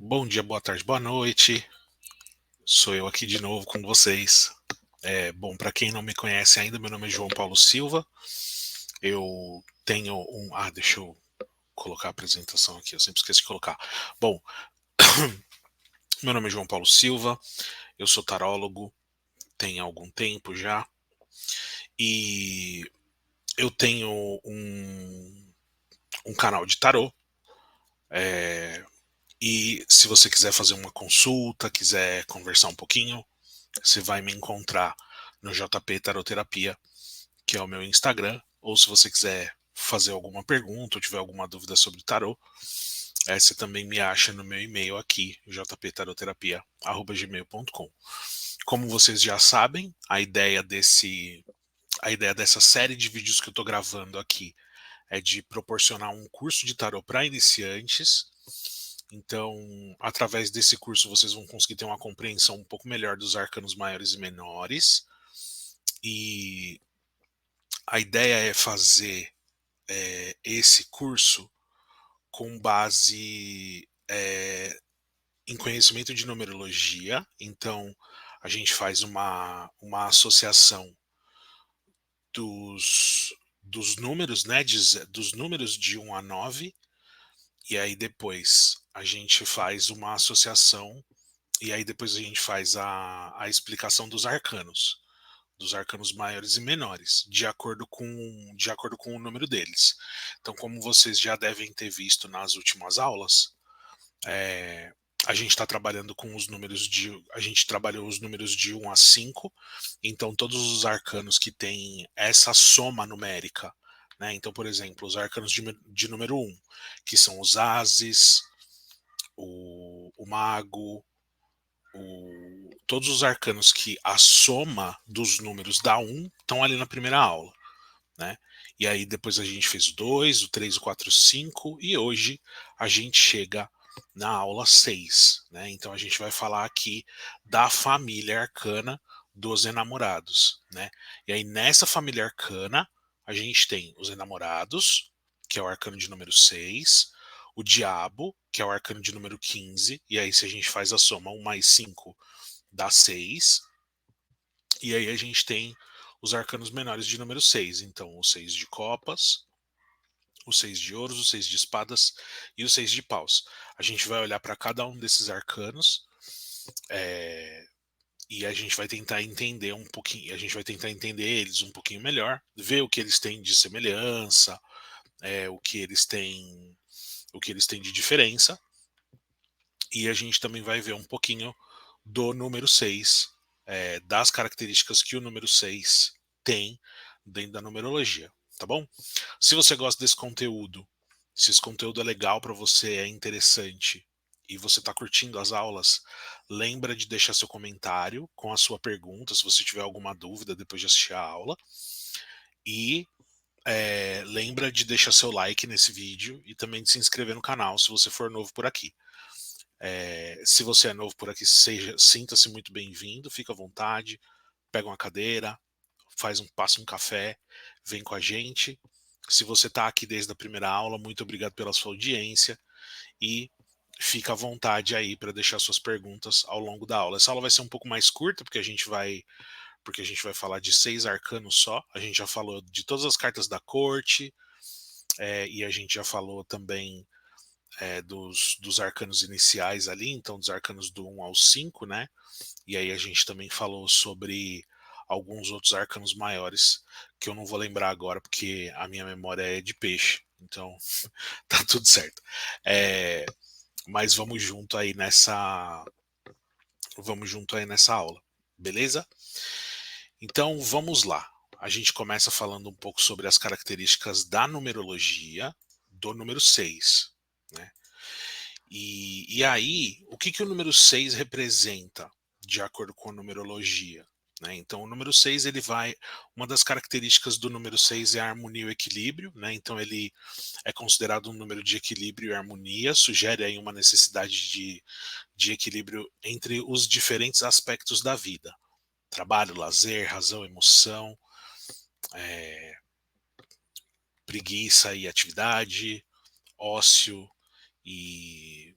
Bom dia, boa tarde, boa noite. Sou eu aqui de novo com vocês. Bom, para quem não me conhece ainda, meu nome é João Paulo Silva. Eu tenho um. Deixa eu colocar a apresentação aqui, eu sempre esqueço de colocar. Bom, meu nome é João Paulo Silva, eu sou tarólogo, tem algum tempo já, e eu tenho um canal de tarô. E se você quiser fazer uma consulta, quiser conversar um pouquinho, você vai me encontrar no JP Taroterapia, que é o meu Instagram, ou se você quiser fazer alguma pergunta ou tiver alguma dúvida sobre tarô, você também me acha no meu e-mail aqui, jptaroterapia@gmail.com. Como vocês já sabem, a ideia dessa série de vídeos que eu estou gravando aqui é de proporcionar um curso de tarô para iniciantes. Então, através desse curso, vocês vão conseguir ter uma compreensão um pouco melhor dos arcanos maiores e menores. E a ideia é fazer esse curso com base em conhecimento de numerologia. Então, a gente faz uma associação dos números, né? Dos números de 1 a 9, e aí depois a gente faz uma associação, e aí depois a gente faz a explicação dos arcanos maiores e menores, de acordo com o número deles. Então, como vocês já devem ter visto nas últimas aulas, é, a gente está trabalhando com os números de. A gente trabalhou os números de 1 a 5, então todos os arcanos que têm essa soma numérica. Né? Então, por exemplo, os arcanos de número 1, que são os ases, o mago, todos os arcanos que a soma dos números dá 1 estão ali na primeira aula. Né? E aí depois a gente fez o 2, o 3, o 4, o 5, e hoje a gente chega na aula 6. Né? Então a gente vai falar aqui da família arcana dos enamorados. Né? E aí nessa família arcana a gente tem os enamorados, que é o arcano de número 6, o diabo, que é o arcano de número 15, e aí se a gente faz a soma 1 mais 5 dá 6, e aí a gente tem os arcanos menores de número 6. Então, o 6 de copas, o 6 de ouros, o 6 de espadas e o 6 de paus. A gente vai olhar para cada um desses arcanos é, e a gente vai tentar entender um pouquinho, a gente vai tentar entender eles um pouquinho melhor, ver o que eles têm de semelhança, o que eles têm de diferença, e a gente também vai ver um pouquinho do número 6, das características que o número 6 tem dentro da numerologia, tá bom? Se você gosta desse conteúdo, se esse conteúdo é legal para você, é interessante e você está curtindo as aulas, lembra de deixar seu comentário com a sua pergunta, se você tiver alguma dúvida depois de assistir a aula. E lembra de deixar seu like nesse vídeo e também de se inscrever no canal se você for novo por aqui. Se você é novo por aqui, sinta-se muito bem-vindo, fica à vontade, pega uma cadeira, passa um café, vem com a gente. Se você está aqui desde a primeira aula, muito obrigado pela sua audiência e fica à vontade aí para deixar suas perguntas ao longo da aula. Essa aula vai ser um pouco mais curta, porque a gente vai falar de 6 arcanos só. A gente já falou de todas as cartas da corte, e a gente já falou também dos arcanos iniciais ali, então dos arcanos do 1 ao 5, né? E aí a gente também falou sobre alguns outros arcanos maiores, que eu não vou lembrar agora, porque a minha memória é de peixe, então tá tudo certo. É, mas vamos junto aí nessa aula, beleza? Então vamos lá. A gente começa falando um pouco sobre as características da numerologia do número 6, né? E aí, o que o número 6 representa, de acordo com a numerologia? Né? Então, o número 6, ele vai. Uma das características do número 6 é a harmonia e o equilíbrio, né? Então, ele é considerado um número de equilíbrio e harmonia, sugere aí uma necessidade de equilíbrio entre os diferentes aspectos da vida: trabalho, lazer, razão, emoção, é, preguiça e atividade, ócio e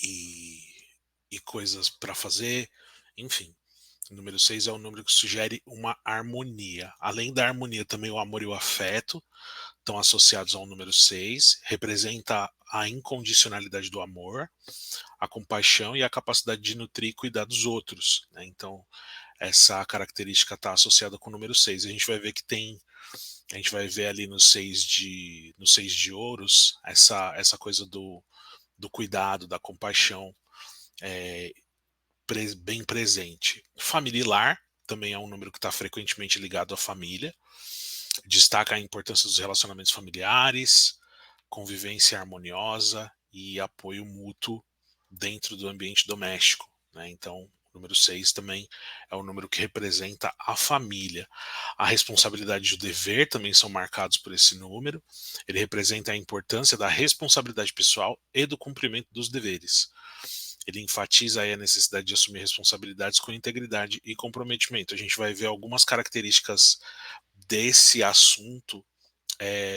e, e coisas para fazer, enfim. O número 6 é um número que sugere uma harmonia. Além da harmonia, também o amor e o afeto estão associados ao número 6. Representa a incondicionalidade do amor, a compaixão e a capacidade de nutrir e cuidar dos outros, né? Então, essa característica está associada com o número 6. A gente vai ver que tem, a gente vai ver ali no 6 de ouros, essa coisa do cuidado, da compaixão, é, bem presente. Familiar também é um número que está frequentemente ligado à família, destaca a importância dos relacionamentos familiares, convivência harmoniosa e apoio mútuo dentro do ambiente doméstico, né? Então, o número 6 também é o número que representa a família. A responsabilidade e o dever também são marcados por esse número. Ele representa a importância da responsabilidade pessoal e do cumprimento dos deveres. Ele enfatiza aí a necessidade de assumir responsabilidades com integridade e comprometimento. A gente vai ver algumas características desse assunto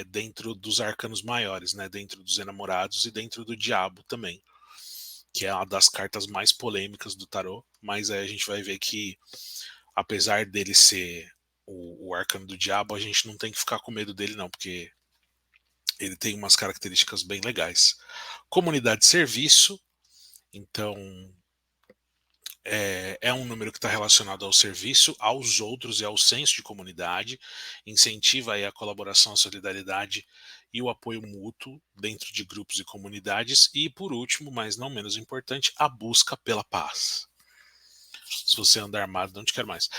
dentro dos arcanos maiores, né? Dentro dos enamorados e dentro do diabo também, que é uma das cartas mais polêmicas do tarô, mas aí a gente vai ver que, apesar dele ser o arcano do diabo, a gente não tem que ficar com medo dele não, porque ele tem umas características bem legais. Comunidade de serviço, então é um número que está relacionado ao serviço, aos outros e ao senso de comunidade, incentiva aí a colaboração, a solidariedade e o apoio mútuo dentro de grupos e comunidades. E, por último, mas não menos importante, a busca pela paz. Se você anda armado, não te quero mais.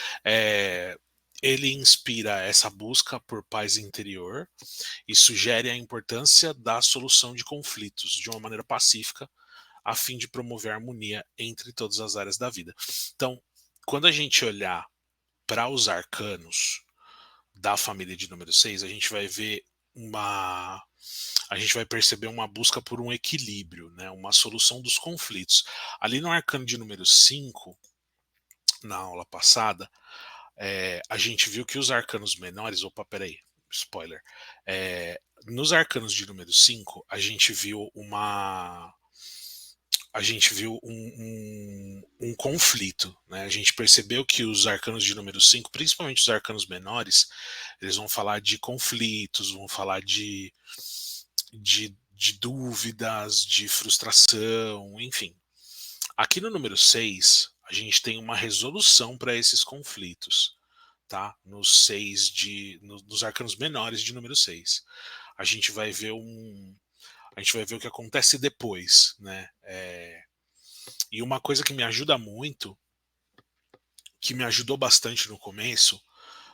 Ele inspira essa busca por paz interior e sugere a importância da solução de conflitos de uma maneira pacífica, a fim de promover a harmonia entre todas as áreas da vida. Então, quando a gente olhar para os arcanos da família de número 6, a gente vai ver uma. A gente vai perceber uma busca por um equilíbrio, né? Uma solução dos conflitos. Ali no arcano de número 5, na aula passada, a gente viu que os arcanos menores. Opa, peraí, spoiler. Nos arcanos de número 5, a gente viu um conflito, né? A gente percebeu que os arcanos de número 5, principalmente os arcanos menores, eles vão falar de conflitos, vão falar de dúvidas, de frustração, enfim. Aqui no número 6, a gente tem uma resolução para esses conflitos, tá? Nos arcanos menores de número 6. A gente vai ver a gente vai ver o que acontece depois, né? E uma coisa que me ajuda muito, que me ajudou bastante no começo,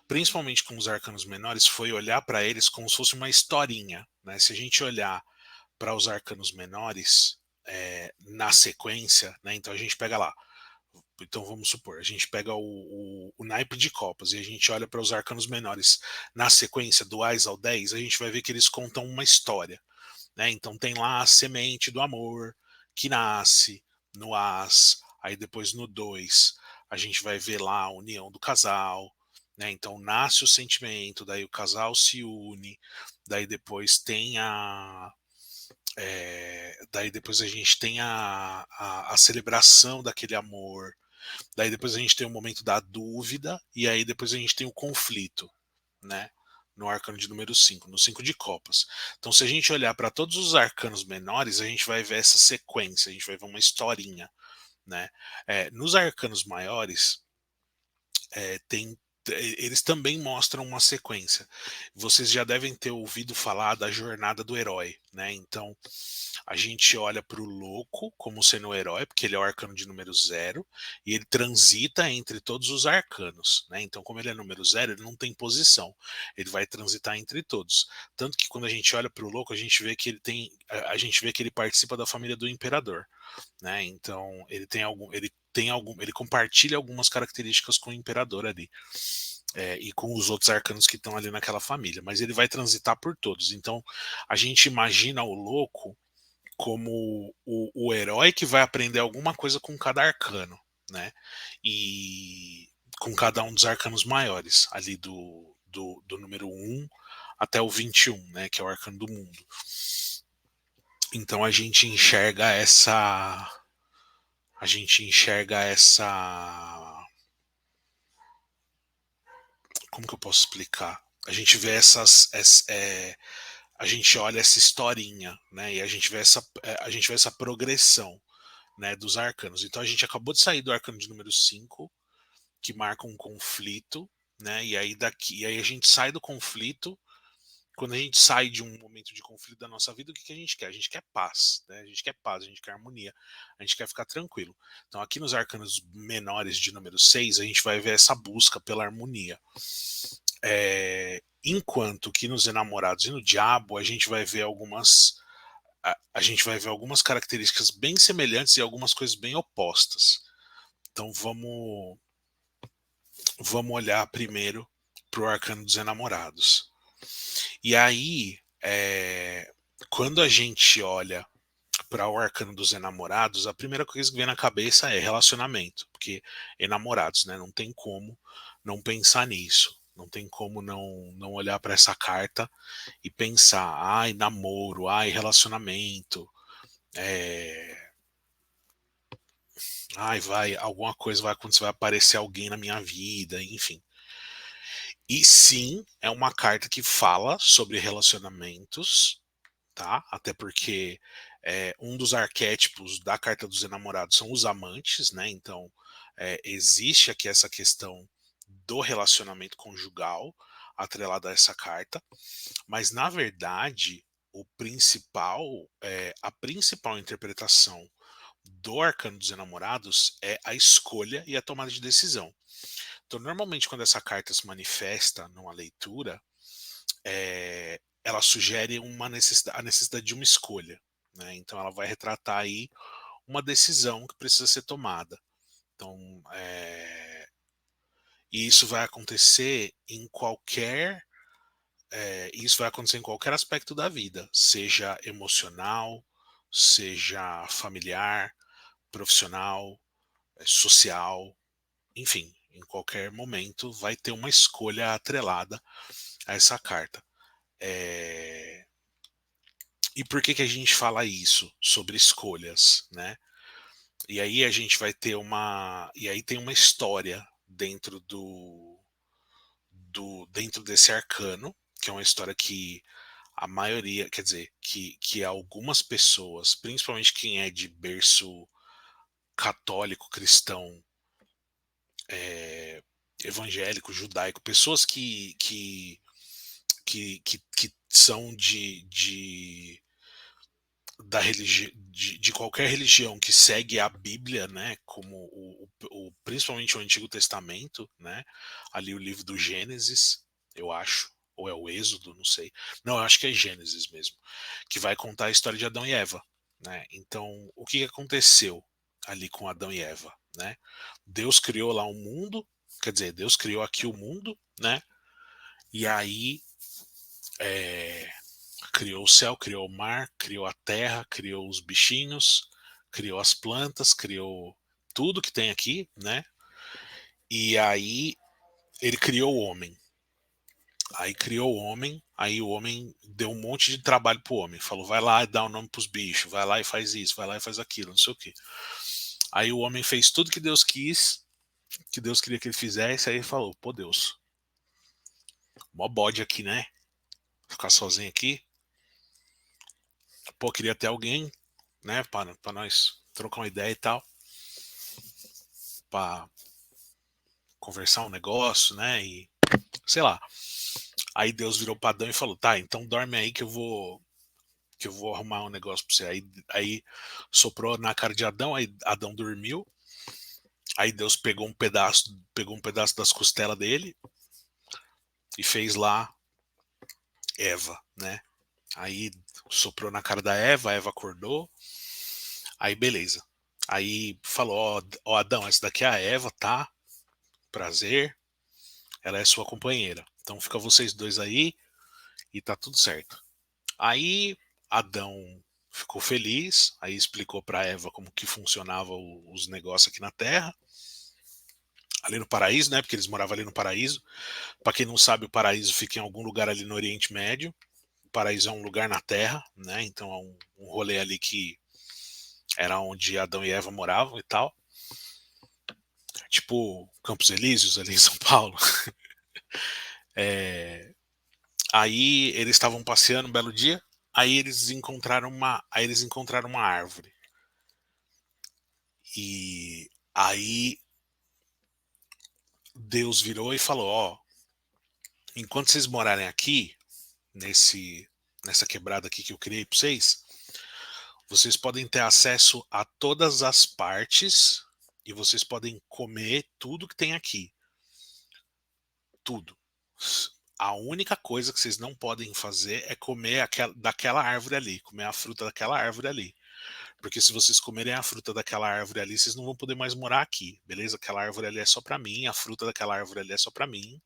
principalmente com os arcanos menores, foi olhar para eles como se fosse uma historinha, né? Se a gente olhar para os arcanos menores na sequência, né? Então a gente pega lá. Então vamos supor, a gente pega o naipe de copas e a gente olha para os arcanos menores na sequência do Ás ao 10, a gente vai ver que eles contam uma história, né? Então tem lá a semente do amor que nasce no As, aí depois no 2 a gente vai ver lá a união do casal, né? Então nasce o sentimento, daí o casal se une, daí depois tem daí depois a gente tem a celebração daquele amor, daí depois a gente tem o momento da dúvida e aí depois a gente tem o conflito, né? No arcano de número 5, no 5 de copas. Então, se a gente olhar para todos os arcanos menores, a gente vai ver essa sequência, a gente vai ver uma historinha, né? Nos arcanos maiores, eles também mostram uma sequência. Vocês já devem ter ouvido falar da jornada do herói, né? Então, a gente olha para o louco como sendo o herói, porque ele é o arcano de número 0, e ele transita entre todos os arcanos, né? Então, como ele é número 0, ele não tem posição, ele vai transitar entre todos. Tanto que quando a gente olha para o louco, a gente vê que a gente vê que ele participa da família do imperador, né? Então, ele compartilha algumas características com o imperador ali. E com os outros arcanos que estão ali naquela família, mas ele vai transitar por todos. Então, a gente imagina o louco como o herói que vai aprender alguma coisa com cada arcano, né? E com cada um dos arcanos maiores, ali do número 1 até o 21, né? Que é o arcano do mundo. Então a gente enxerga a gente enxerga essa, como que eu posso explicar? A gente vê a gente olha essa historinha, né? E a gente vê essa progressão, né, dos arcanos. Então a gente acabou de sair do arcano de número 5, que marca um conflito, né? E aí a gente sai do conflito. Quando a gente sai de um momento de conflito da nossa vida, o que, que a gente quer? A gente quer paz, né? A gente quer paz, a gente quer harmonia, a gente quer ficar tranquilo. Então, aqui nos arcanos menores de número 6, a gente vai ver essa busca pela harmonia. Enquanto que nos enamorados e no diabo, a gente vai ver a gente vai ver algumas características bem semelhantes e algumas coisas bem opostas. Então, vamos olhar primeiro para o arcano dos enamorados. E aí, quando a gente olha para o arcano dos enamorados, a primeira coisa que vem na cabeça é relacionamento, porque enamorados, né? Não tem como não pensar nisso. Não tem como não olhar para essa carta e pensar, ai, namoro, ai, relacionamento, é, ai, alguma coisa vai acontecer, vai aparecer alguém na minha vida, enfim. E sim, é uma carta que fala sobre relacionamentos, tá? Até porque um dos arquétipos da carta dos enamorados são os amantes, né? Então existe aqui essa questão do relacionamento conjugal atrelada a essa carta, mas na verdade a principal interpretação do arcano dos enamorados é a escolha e a tomada de decisão. Então, normalmente, quando essa carta se manifesta numa leitura, ela sugere a necessidade de uma escolha. Né? Então, ela vai retratar aí uma decisão que precisa ser tomada. Então, e isso vai acontecer em qualquer. Isso vai acontecer em qualquer aspecto da vida, seja emocional, seja familiar, profissional, social, enfim, em qualquer momento vai ter uma escolha atrelada a essa carta. É, E por que, que a gente fala isso sobre escolhas, né? E aí a gente vai ter e aí tem uma história dentro desse arcano, que é uma história que a maioria, quer dizer, que algumas pessoas, principalmente quem é de berço católico, cristão, é, evangélico, judaico, pessoas que são de qualquer religião que segue a Bíblia, né, como principalmente o Antigo Testamento, né, ali o livro do Gênesis, eu acho, ou é o Êxodo, não sei. Não, eu acho que é Gênesis mesmo, que vai contar a história de Adão e Eva, né? Então, o que aconteceu ali com Adão e Eva, né? Deus criou lá um mundo, quer dizer, Deus criou aqui o mundo, né? E aí criou o céu, criou o mar, criou a terra, criou os bichinhos, criou as plantas, criou tudo que tem aqui, né? E aí ele criou o homem. Aí criou o homem, aí o homem deu um monte de trabalho pro homem. Falou, vai lá e dá o nome pros bichos, vai lá e faz isso, vai lá e faz aquilo, não sei o quê. Aí o homem fez tudo que Deus quis, que Deus queria que ele fizesse, aí ele falou, pô Deus, mó bode aqui, né? Ficar sozinho aqui. Pô, queria ter alguém, né, pra nós trocar uma ideia e tal. Pra conversar um negócio, né? E sei lá. Aí Deus virou para Adão e falou: "Tá, então dorme aí que eu vou arrumar um negócio para você". Aí soprou na cara de Adão, aí Adão dormiu. Aí Deus pegou um pedaço das costelas dele e fez lá Eva, né? Aí soprou na cara da Eva, a Eva acordou. Aí beleza. Aí falou: "Ó, Adão, essa daqui é a Eva, tá? Prazer. Ela é sua companheira. Então fica vocês dois aí e tá tudo certo". Aí Adão ficou feliz, aí explicou para Eva como que funcionava os negócios aqui na Terra, ali no paraíso, né? Porque eles moravam ali no paraíso. Para quem não sabe, o paraíso fica em algum lugar ali no Oriente Médio. O paraíso é um lugar na Terra, né? Então é um rolê ali que era onde Adão e Eva moravam e tal. Tipo Campos Elíseos, ali em São Paulo. É, aí eles estavam passeando um belo dia, aí eles encontraram uma árvore. E aí Deus virou e falou: ó, enquanto vocês morarem aqui, nesse nessa quebrada aqui que eu criei para vocês podem ter acesso a todas as partes e vocês podem comer tudo que tem aqui, tudo. A única coisa que vocês não podem fazer é comer daquela árvore ali, comer a fruta daquela árvore ali. Porque se vocês comerem a fruta daquela árvore ali, vocês não vão poder mais morar aqui, beleza? Aquela árvore ali é só pra mim, a fruta daquela árvore ali é só pra mim,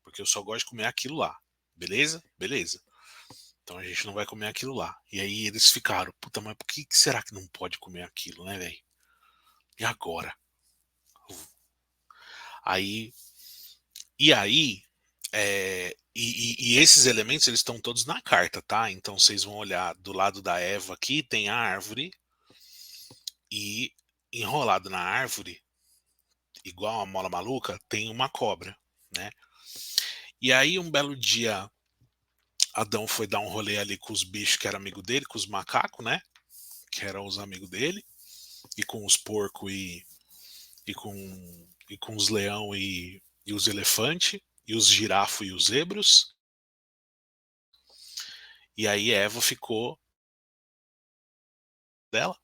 porque eu só gosto de comer aquilo lá. Beleza? Beleza. Então a gente não vai comer aquilo lá. E aí eles ficaram, puta, mas por que será que não pode comer aquilo, né, velho? E agora? Aí, e aí, e esses elementos eles estão todos na carta, tá? Então vocês vão olhar do lado da Eva aqui, tem a árvore, e enrolado na árvore, igual uma mola maluca, tem uma cobra, né? E aí um belo dia, Adão foi dar um rolê ali com os bichos que eram amigo dele, com os macacos, né? Que eram os amigos dele, e com os porcos e com os leão e os elefantes, e os girafos e os zebros. E aí Eva ficou dela,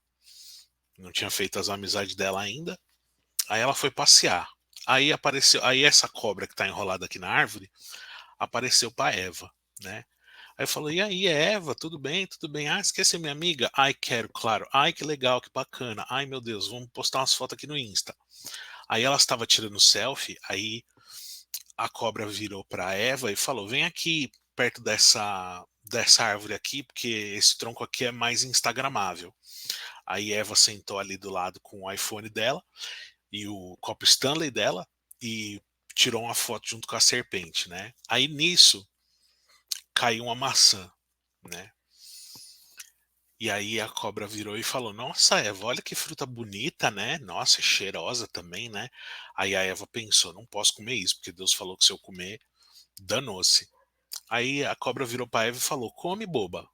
não tinha feito as amizades dela ainda. Aí ela foi passear. Aí apareceu, aí essa cobra que tá enrolada aqui na árvore apareceu para Eva, né? Aí falou: "E aí, Eva, tudo bem? Tudo bem? Ah, esquece minha amiga? Ai, quero, claro. Ai, que legal, que bacana. Ai, meu Deus, vamos postar umas fotos aqui no Insta." Aí ela estava tirando selfie, aí a cobra virou para Eva e falou: "Vem aqui perto dessa árvore aqui, porque esse tronco aqui é mais instagramável." Aí Eva sentou ali do lado com o iPhone dela e o copo Stanley dela e tirou uma foto junto com a serpente, né? Aí nisso caiu uma maçã, né? E aí a cobra virou e falou: "Nossa, Eva, olha que fruta bonita, né? Nossa, é cheirosa também, né?" Aí a Eva pensou: "Não posso comer isso, porque Deus falou que se eu comer, danou-se." Aí a cobra virou para Eva e falou: "Come, boba.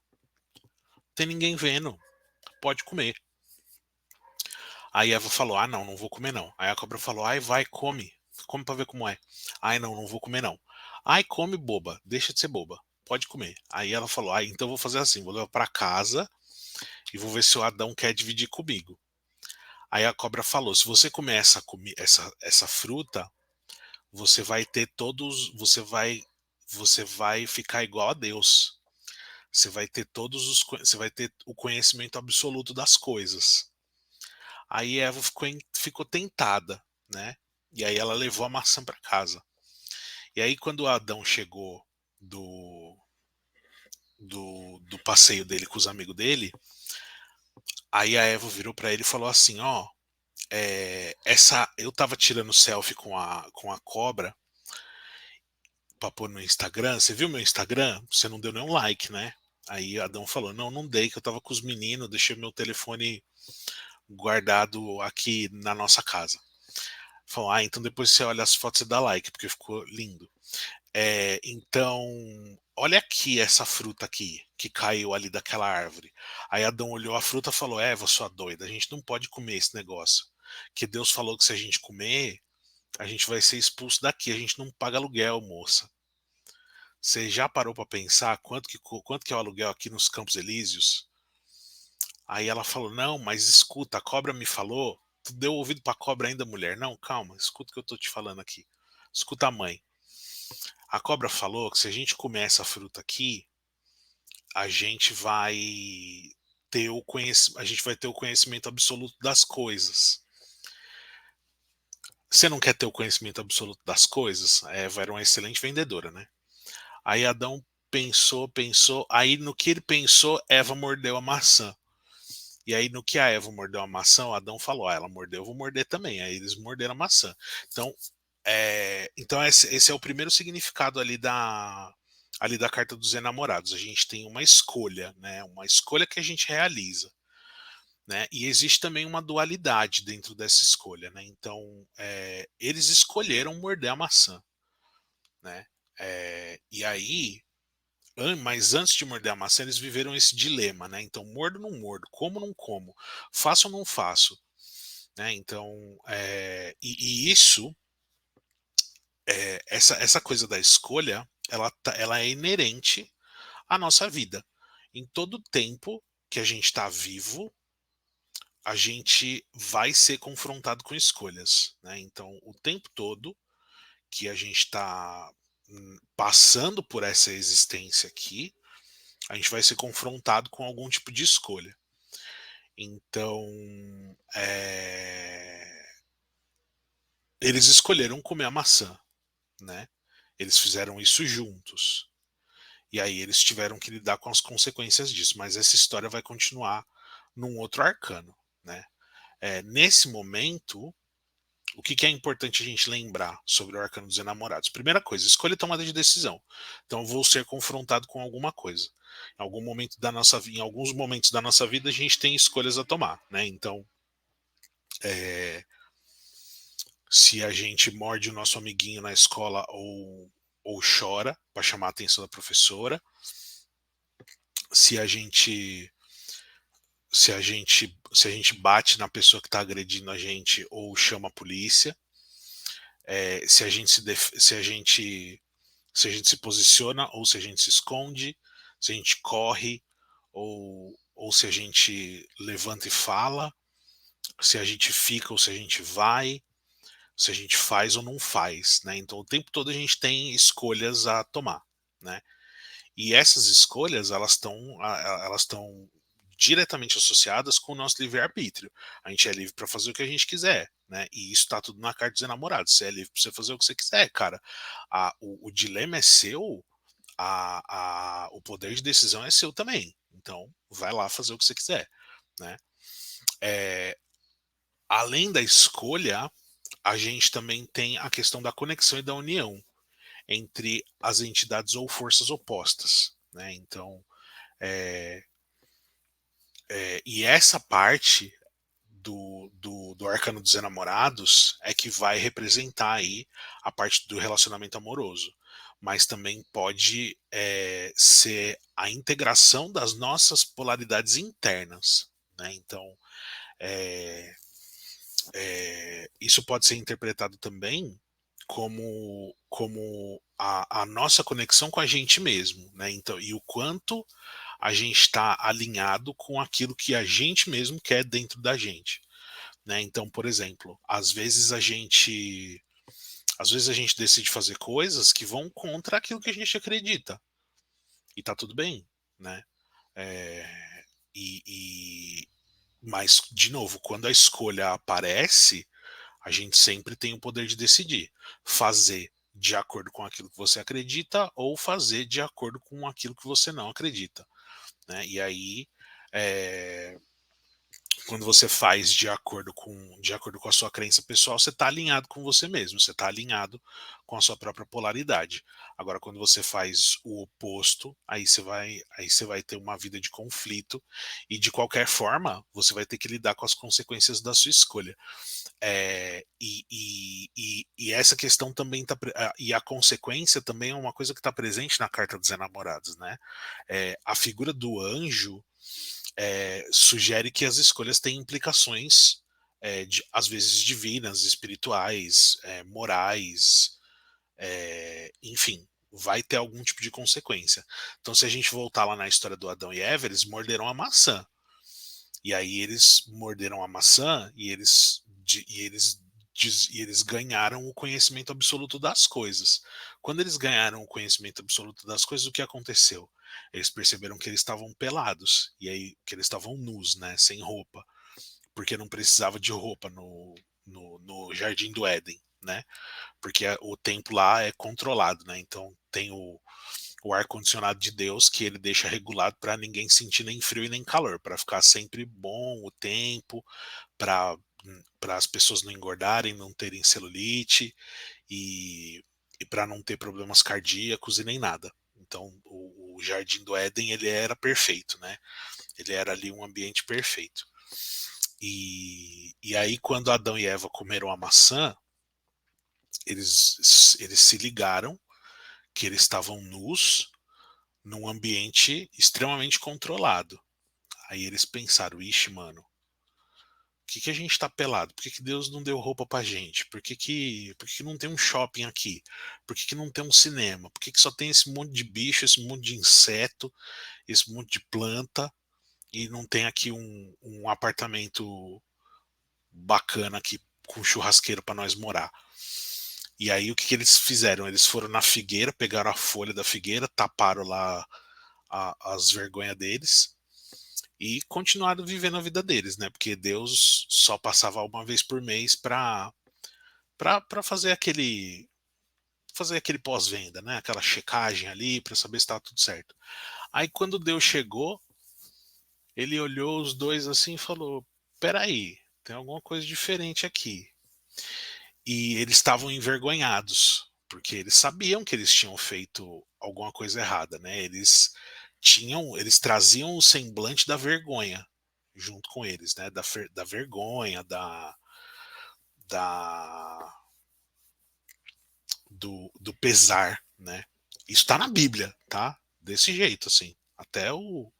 Tem ninguém vendo. Pode comer." Aí Eva falou: "Ah, não, não vou comer não." Aí a cobra falou: "Ai, vai, come. Come pra ver como é." "Ai, não, não vou comer não." "Ai, come, boba. Deixa de ser boba. Pode comer." Aí ela falou: "Ai, então eu vou fazer assim, vou levar pra casa e vou ver se o Adão quer dividir comigo." Aí a cobra falou: "Se você comer essa fruta, você vai ter todos, você vai ficar igual a Deus. Você vai ter você vai ter o conhecimento absoluto das coisas." Aí Eva ficou tentada, né? E aí ela levou a maçã para casa. E aí quando Adão chegou do, do passeio dele com os amigos dele, aí a Eva virou para ele e falou assim: ó, eu tava tirando selfie com a cobra pra pôr no Instagram. Você viu meu Instagram? Você não deu nenhum like, né? Aí Adão falou: não, não dei, que eu tava com os meninos, deixei meu telefone guardado aqui na nossa casa. Falou: ah, então depois você olha as fotos e dá like, porque ficou lindo. Então, olha aqui essa fruta aqui, que caiu ali daquela árvore. Aí Adão olhou a fruta e falou: Eva, sua doida, a gente não pode comer esse negócio. Que Deus falou que se a gente comer, a gente vai ser expulso daqui, a gente não paga aluguel, moça. Você já parou para pensar quanto que é o aluguel aqui nos Campos Elíseos? Aí ela falou: não, mas escuta, a cobra me falou. Tu deu ouvido pra cobra ainda, mulher? Não, calma, escuta o que eu tô te falando aqui. Escuta a mãe. A cobra falou que se a gente comer essa fruta aqui, a gente vai a gente vai ter o conhecimento absoluto das coisas. Você não quer ter o conhecimento absoluto das coisas? A Eva era uma excelente vendedora, né? Aí Adão pensou, pensou, aí no que ele pensou, Eva mordeu a maçã. E aí no que a Eva mordeu a maçã, Adão falou: ah, ela mordeu, eu vou morder também. Aí eles morderam a maçã. Então, então esse é o primeiro significado ali da carta dos enamorados. A gente tem uma escolha, né? Uma escolha que a gente realiza, né? E existe também uma dualidade dentro dessa escolha, né? Então, eles escolheram morder a maçã, né? E aí, mas antes de morder a maçã, eles viveram esse dilema, né? Então, mordo ou não mordo, como ou não como, faço ou não faço, né? Então, e isso, essa coisa da escolha, ela é inerente à nossa vida. Em todo tempo que a gente está vivo, a gente vai ser confrontado com escolhas, né? Então, o tempo todo que a gente está passando por essa existência aqui, a gente vai ser confrontado com algum tipo de escolha. Então, eles escolheram comer a maçã, né? Eles fizeram isso juntos. E aí eles tiveram que lidar com as consequências disso. Mas essa história vai continuar num outro arcano, né? Nesse momento, o que é importante a gente lembrar sobre o arcano dos enamorados? Primeira coisa, escolha e tomada de decisão. Então, eu vou ser confrontado com alguma coisa. Em alguns momentos da nossa vida, a gente tem escolhas a tomar, né? Então, é, se a gente morde o nosso amiguinho na escola ou chora para chamar a atenção da professora, se a gente se a gente bate na pessoa que está agredindo a gente ou chama a polícia, se a gente se a gente se posiciona ou se a gente se esconde, se a gente corre ou se a gente levanta e fala, se a gente fica ou se a gente vai, se a gente faz ou não faz, né? Então o tempo todo a gente tem escolhas a tomar, né? E essas escolhas elas estão diretamente associadas com o nosso livre-arbítrio. A gente é livre para fazer o que a gente quiser, né? E isso está tudo na carta dos enamorados. Você é livre para você fazer o que você quiser, cara. O dilema é seu, o poder de decisão é seu também. Então, vai lá fazer o que você quiser, né? É, além da escolha, a gente também tem a questão da conexão e da união entre as entidades ou forças opostas, né? Então, é, e essa parte do arcano dos enamorados é que vai representar aí a parte do relacionamento amoroso, mas também pode ser a integração das nossas polaridades internas, né? Então, é, isso pode ser interpretado também como a nossa conexão com a gente mesmo, né? Então, e o quanto a gente está alinhado com aquilo que a gente mesmo quer dentro da gente, né? Então, por exemplo, às vezes a gente decide fazer coisas que vão contra aquilo que a gente acredita e tá tudo bem, né? É, e, e- mas de novo, quando a escolha aparece, a gente sempre tem o poder de decidir fazer de acordo com aquilo que você acredita ou fazer de acordo com aquilo que você não acredita, né? E aí, é, quando você faz de acordo com a sua crença pessoal, você está alinhado com você mesmo, você está alinhado com a sua própria polaridade. Agora, quando você faz o oposto, aí você vai ter uma vida de conflito e de qualquer forma você vai ter que lidar com as consequências da sua escolha. E essa questão também e a consequência também é uma coisa que está presente na carta dos enamorados, né? A figura do anjo sugere que as escolhas têm implicações, às vezes divinas, espirituais, morais, enfim, vai ter algum tipo de consequência. Então, se a gente voltar lá na história do Adão e Eva, eles morderam a maçã. E aí eles morderam a maçã e eles ganharam o conhecimento absoluto das coisas. Quando eles ganharam o conhecimento absoluto das coisas, o que aconteceu? Eles perceberam que eles estavam pelados, e aí que eles estavam nus, né, sem roupa, porque não precisava de roupa no Jardim do Éden, né? Porque o templo lá é controlado, né? Então tem o ar-condicionado de Deus que ele deixa regulado para ninguém sentir nem frio e nem calor, para ficar sempre bom o tempo, para as pessoas não engordarem, não terem celulite e para não ter problemas cardíacos e nem nada. Então, o Jardim do Éden ele era perfeito, né? Ele era ali um ambiente perfeito. E aí, quando Adão e Eva comeram a maçã, eles se ligaram que eles estavam nus num ambiente extremamente controlado. Aí eles pensaram, ixi, mano, que a gente tá pelado? Por que Deus não deu roupa pra gente? Por que não tem um shopping aqui? Por que não tem um cinema? Por que só tem esse monte de bicho, esse monte de inseto, esse monte de planta e não tem aqui um apartamento bacana aqui com churrasqueiro para nós morar? E aí o que eles fizeram? Eles foram na figueira, pegaram a folha da figueira, taparam lá as vergonhas deles e continuaram vivendo a vida deles, né? Porque Deus só passava uma vez por mês para fazer aquele pós-venda, né? Aquela checagem ali para saber se estava tudo certo. Aí quando Deus chegou, ele olhou os dois assim e falou: "Peraí, tem alguma coisa diferente aqui". E eles estavam envergonhados, porque eles sabiam que eles tinham feito alguma coisa errada, né? Eles traziam o semblante da vergonha junto com eles, né? Da vergonha, da do pesar, né? Isso tá na Bíblia, tá? Desse jeito, assim. Até o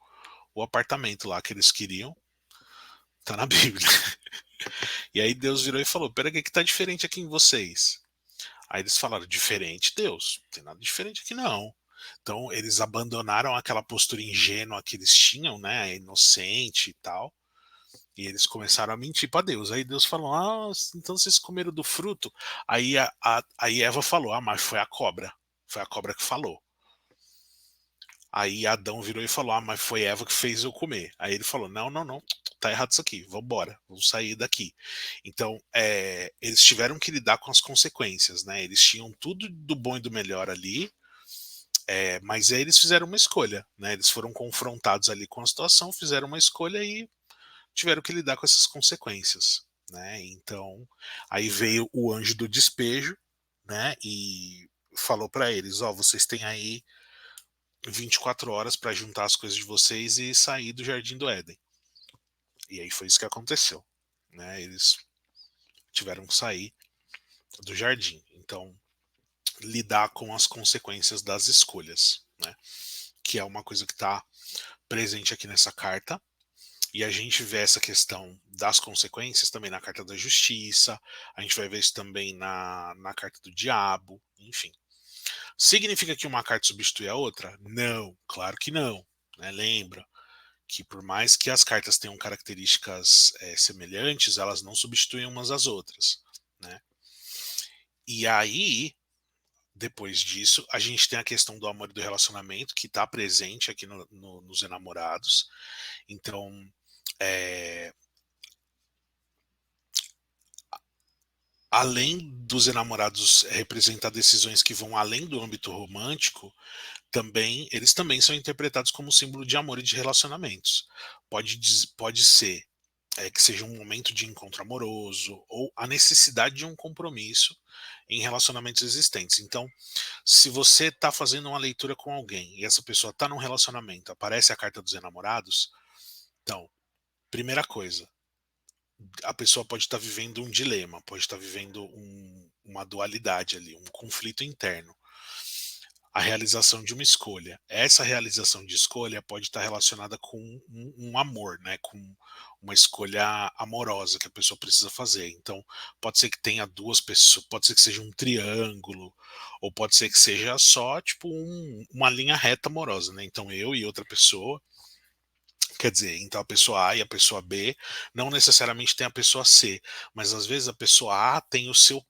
apartamento lá que eles queriam, tá na Bíblia. E aí Deus virou e falou: "Pera, que tá diferente aqui em vocês?" Aí eles falaram: "Diferente, Deus? Não tem nada diferente aqui não." Então eles abandonaram aquela postura ingênua que eles tinham, né, inocente e tal, e eles começaram a mentir para Deus. Aí Deus falou: "Ah, então vocês comeram do fruto?" Aí Eva falou: "Ah, mas foi a cobra que falou." Aí Adão virou e falou: "Ah, mas foi Eva que fez eu comer." Aí ele falou: "Não, não, não, tá errado isso aqui, vambora, vamos sair daqui." Então, eles tiveram que lidar com as consequências, né? Eles tinham tudo do bom e do melhor ali, mas aí eles fizeram uma escolha, né? Eles foram confrontados ali com a situação, fizeram uma escolha e tiveram que lidar com essas consequências, né? Então, aí veio o anjo do despejo, né? E falou para eles: "Ó, vocês têm aí 24 horas para juntar as coisas de vocês e sair do Jardim do Éden." E aí foi isso que aconteceu, né? Eles tiveram que sair do jardim. Então, lidar com as consequências das escolhas, né? Que é uma coisa que está presente aqui nessa carta. E a gente vê essa questão das consequências também na carta da justiça, a gente vai ver isso também na carta do diabo, enfim. Significa que uma carta substitui a outra? Não, claro que não. Né? Lembra que por mais que as cartas tenham características semelhantes, elas não substituem umas às outras. Né? E aí, depois disso, a gente tem a questão do amor e do relacionamento, que está presente aqui nos enamorados. Então, é, além dos enamorados representar decisões que vão além do âmbito romântico, eles também são interpretados como símbolo de amor e de relacionamentos. Pode ser que seja um momento de encontro amoroso ou a necessidade de um compromisso em relacionamentos existentes. Então, se você está fazendo uma leitura com alguém e essa pessoa está num relacionamento, aparece a carta dos enamorados, então, primeira coisa, a pessoa pode estar vivendo um dilema, pode estar vivendo uma dualidade ali, um conflito interno. A realização de uma escolha. Essa realização de escolha pode estar relacionada com um amor, né? Com uma escolha amorosa que a pessoa precisa fazer. Então, pode ser que tenha duas pessoas, pode ser que seja um triângulo, ou pode ser que seja só tipo uma linha reta amorosa, né? Então, eu e outra pessoa, quer dizer, então a pessoa A e a pessoa B não necessariamente tem a pessoa C, mas às vezes a pessoa A tem o seu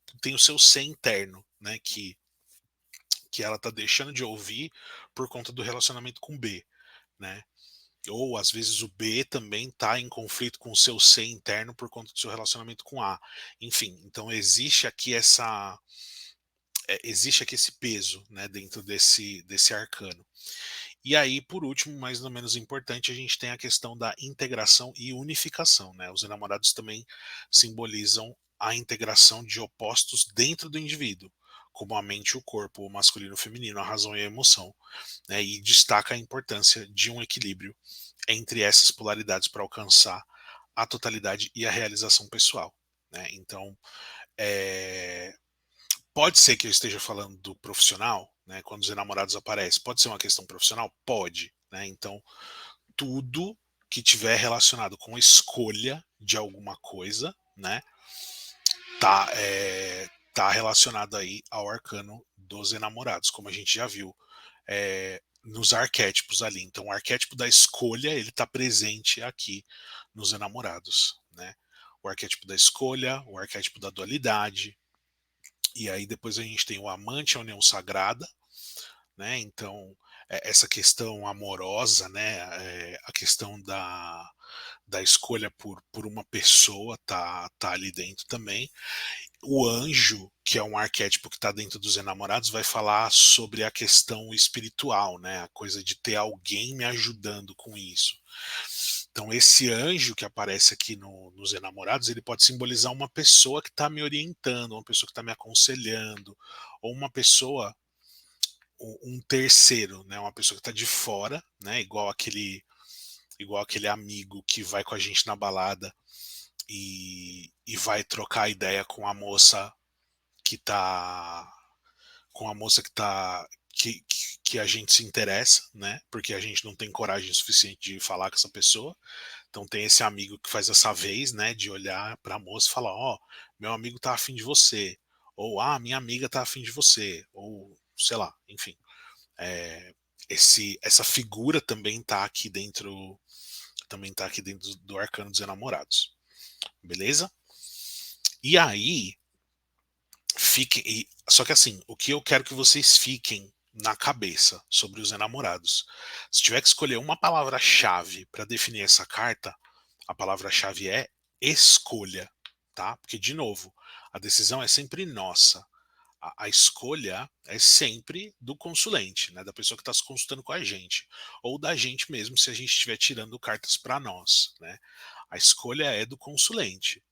C interno, né? Que ela tá deixando de ouvir por conta do relacionamento com B, né? Ou às vezes o B também tá em conflito com o seu C interno por conta do seu relacionamento com A. Enfim, então existe aqui esse peso, né, dentro desse arcano. E aí, por último, mas não menos importante, a gente tem a questão da integração e unificação, né? Os enamorados também simbolizam a integração de opostos dentro do indivíduo, como a mente e o corpo, o masculino e o feminino, a razão e a emoção, né? E destaca a importância de um equilíbrio entre essas polaridades para alcançar a totalidade e a realização pessoal, né. Então, eh, pode ser que eu esteja falando do profissional, né, quando os enamorados aparecem, pode ser uma questão profissional? Pode, né. Então, tudo que tiver relacionado com escolha de alguma coisa, né, tá relacionado aí ao arcano dos enamorados, como a gente já viu, nos arquétipos ali. Então, o arquétipo da escolha, ele tá presente aqui nos enamorados, né. O arquétipo da escolha, o arquétipo da dualidade, e aí depois a gente tem o amante, a união sagrada, né. Então, essa questão amorosa, né, a questão da escolha por uma pessoa tá ali dentro também. O anjo, que é um arquétipo que está dentro dos enamorados, vai falar sobre a questão espiritual, né, a coisa de ter alguém me ajudando com isso. Então esse anjo que aparece aqui nos enamorados, ele pode simbolizar uma pessoa que está me orientando, uma pessoa que está me aconselhando, ou uma pessoa, um terceiro, né, uma pessoa que está de fora, né, igual aquele amigo que vai com a gente na balada e vai trocar ideia que tá com a moça que tá que a gente se interessa, né? Porque a gente não tem coragem suficiente de falar com essa pessoa. Então tem esse amigo que faz essa vez, né, de olhar para a moça e falar: "Ó, meu amigo tá afim de você", ou "Ah, minha amiga tá afim de você", ou sei lá, enfim. Eh, essa figura também tá aqui dentro do arcano dos enamorados, beleza? E aí, só que assim, o que eu quero que vocês fiquem na cabeça sobre os enamorados. Se tiver que escolher uma palavra-chave para definir essa carta, a palavra-chave é escolha, tá? Porque, de novo, a decisão é sempre nossa. A escolha é sempre do consulente, né? Da pessoa que está se consultando com a gente. Ou da gente mesmo, se a gente estiver tirando cartas para nós, né? A escolha é do consulente.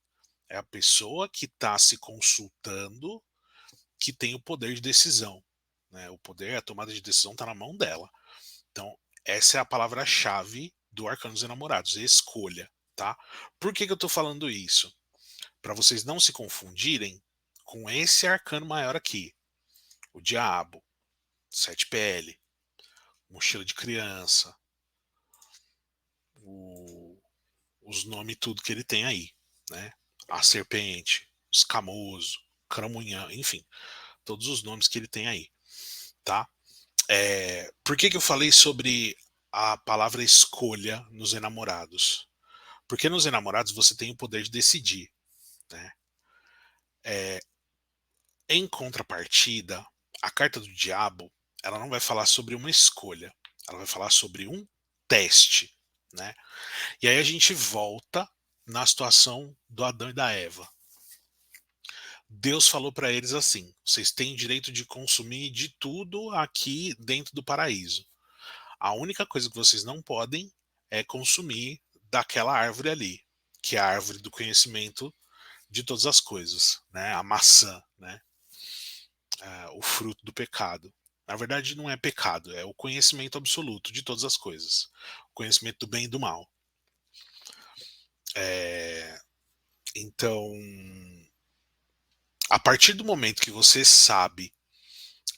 É a pessoa que está se consultando que tem o poder de decisão, né? O poder, a tomada de decisão está na mão dela. Então, essa é a palavra-chave do Arcano dos Enamorados, escolha, tá? Por que eu estou falando isso? Para vocês não se confundirem com esse arcano maior aqui, o Diabo, 7PL, Mochila de Criança, o, os nomes tudo que ele tem aí, né? A Serpente, Escamoso, Cramunhão, enfim, todos os nomes que ele tem aí, tá? Por que eu falei sobre a palavra escolha nos enamorados? Porque nos enamorados você tem o poder de decidir, né? É, em contrapartida, a carta do diabo, ela não vai falar sobre uma escolha, ela vai falar sobre um teste, né? E aí a gente volta na situação do Adão e da Eva. Deus falou para eles assim: vocês têm direito de consumir de tudo aqui dentro do paraíso. A única coisa que vocês não podem é consumir daquela árvore ali, que é a árvore do conhecimento de todas as coisas, né? A maçã, né? O fruto do pecado. Na verdade, não é pecado, é o conhecimento absoluto de todas as coisas, o conhecimento do bem e do mal. É, então, a partir do momento que você sabe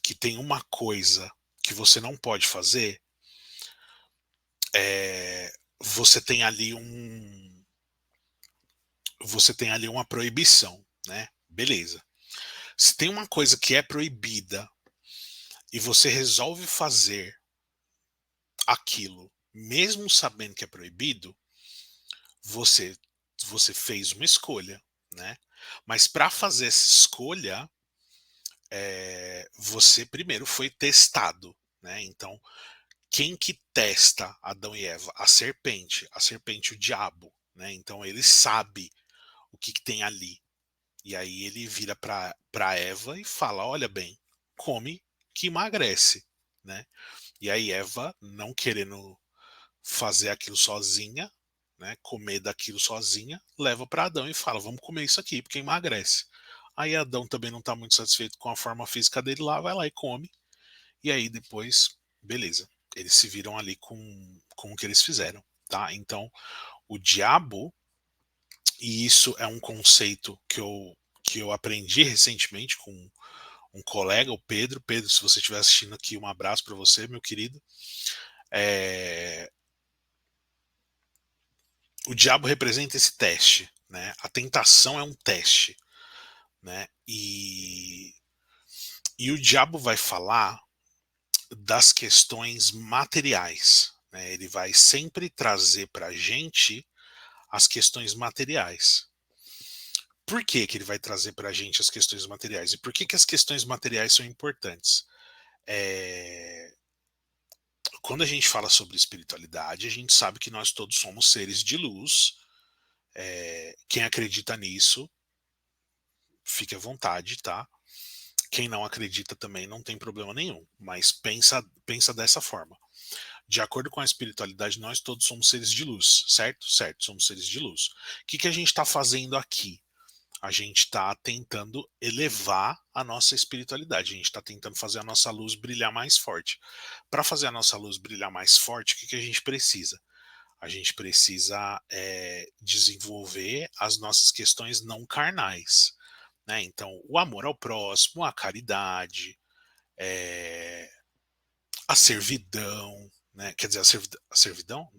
que tem uma coisa que você não pode fazer, você tem ali uma proibição, né? Beleza. Se tem uma coisa que é proibida e você resolve fazer aquilo, mesmo sabendo que é proibido, você você fez uma escolha, né? Mas para fazer essa escolha, você primeiro foi testado, né? Então, quem que testa Adão e Eva? A serpente, o diabo, né? Então ele sabe o que tem ali. E aí ele vira para Eva e fala: olha bem, come que emagrece, né? E aí Eva, não querendo fazer aquilo sozinha, né, comer daquilo sozinha, leva para Adão e fala: vamos comer isso aqui porque emagrece. Aí Adão também não está muito satisfeito com a forma física dele lá, vai lá e come. E aí depois, beleza, eles se viram ali com o que eles fizeram, tá? Então, o diabo e isso é um conceito que eu aprendi recentemente com um colega, o Pedro. Pedro, se você estiver assistindo aqui, um abraço para você, meu querido. É, o diabo representa esse teste, né? A tentação é um teste, né? E o diabo vai falar das questões materiais, né? Ele vai sempre trazer para a gente as questões materiais. Por que, que ele vai trazer para a gente as questões materiais? E por que, que as questões materiais são importantes? É, quando a gente fala sobre espiritualidade, a gente sabe que nós todos somos seres de luz. Quem acredita nisso, fique à vontade, tá? Quem não acredita também não tem problema nenhum, mas pensa dessa forma. De acordo com a espiritualidade, nós todos somos seres de luz, certo? Certo, somos seres de luz. O que, que a gente está fazendo aqui? A gente está tentando elevar a nossa espiritualidade, a gente está tentando fazer a nossa luz brilhar mais forte. Para fazer a nossa luz brilhar mais forte, o que, que a gente precisa? A gente precisa desenvolver as nossas questões não carnais. Né? Então, o amor ao próximo, a caridade, é, a servidão, né? Quer dizer, a servidão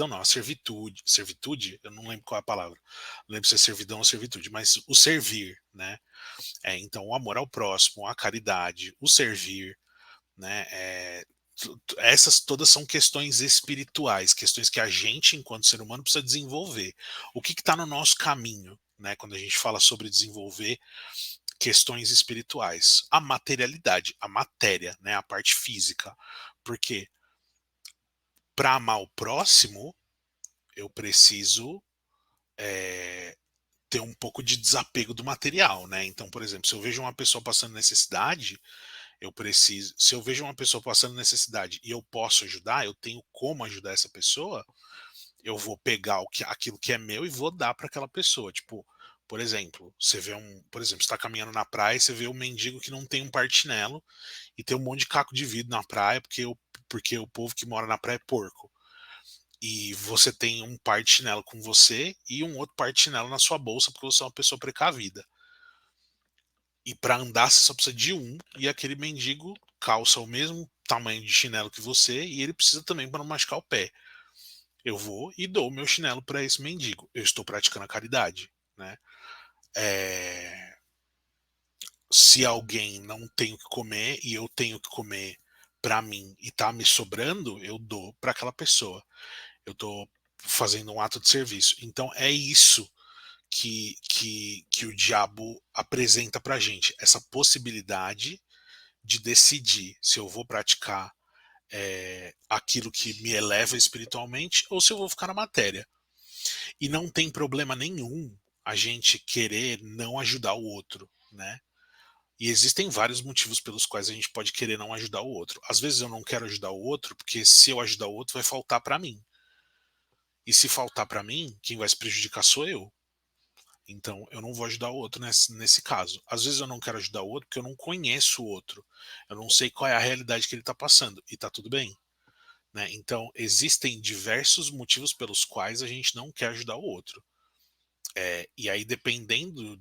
não, a servitude, eu não lembro qual é a palavra, não lembro se é servidão ou servitude, mas o servir, né? Então, o amor ao próximo, a caridade, o servir, né? Essas todas são questões espirituais, questões que a gente, enquanto ser humano, precisa desenvolver. O que está no nosso caminho, né? Quando a gente fala sobre desenvolver questões espirituais, a materialidade, a matéria, né? A parte física, porque para amar o próximo, eu preciso é, ter um pouco de desapego do material, né? Então, por exemplo, se eu vejo uma pessoa passando necessidade, eu preciso. Se eu vejo uma pessoa passando necessidade e eu posso ajudar, eu tenho como ajudar essa pessoa, eu vou pegar aquilo que é meu e vou dar para aquela pessoa. Tipo, por exemplo, por exemplo, você está caminhando na praia e você vê um mendigo que não tem um partinelo e tem um monte de caco de vidro na praia porque o povo que mora na praia é porco. E você tem um par de chinelo com você e um outro par de chinelo na sua bolsa porque você é uma pessoa precavida. E para andar você só precisa de um, e aquele mendigo calça o mesmo tamanho de chinelo que você e ele precisa também para não machucar o pé. Eu vou e dou o meu chinelo para esse mendigo. Eu estou praticando a caridade, né? É, se alguém não tem o que comer e eu tenho que comer para mim e tá me sobrando, eu dou para aquela pessoa. Eu estou fazendo um ato de serviço. Então é isso que o diabo apresenta para gente, essa possibilidade de decidir se eu vou praticar aquilo que me eleva espiritualmente ou se eu vou ficar na matéria. E não tem problema nenhum a gente querer não ajudar o outro, né? E existem vários motivos pelos quais a gente pode querer não ajudar o outro. Às vezes eu não quero ajudar o outro porque se eu ajudar o outro vai faltar para mim. E se faltar para mim, quem vai se prejudicar sou eu. Então, eu não vou ajudar o outro nesse caso. Às vezes eu não quero ajudar o outro porque eu não conheço o outro. Eu não sei qual é a realidade que ele está passando. E está tudo bem. Né? Então, existem diversos motivos pelos quais a gente não quer ajudar o outro. E aí, dependendo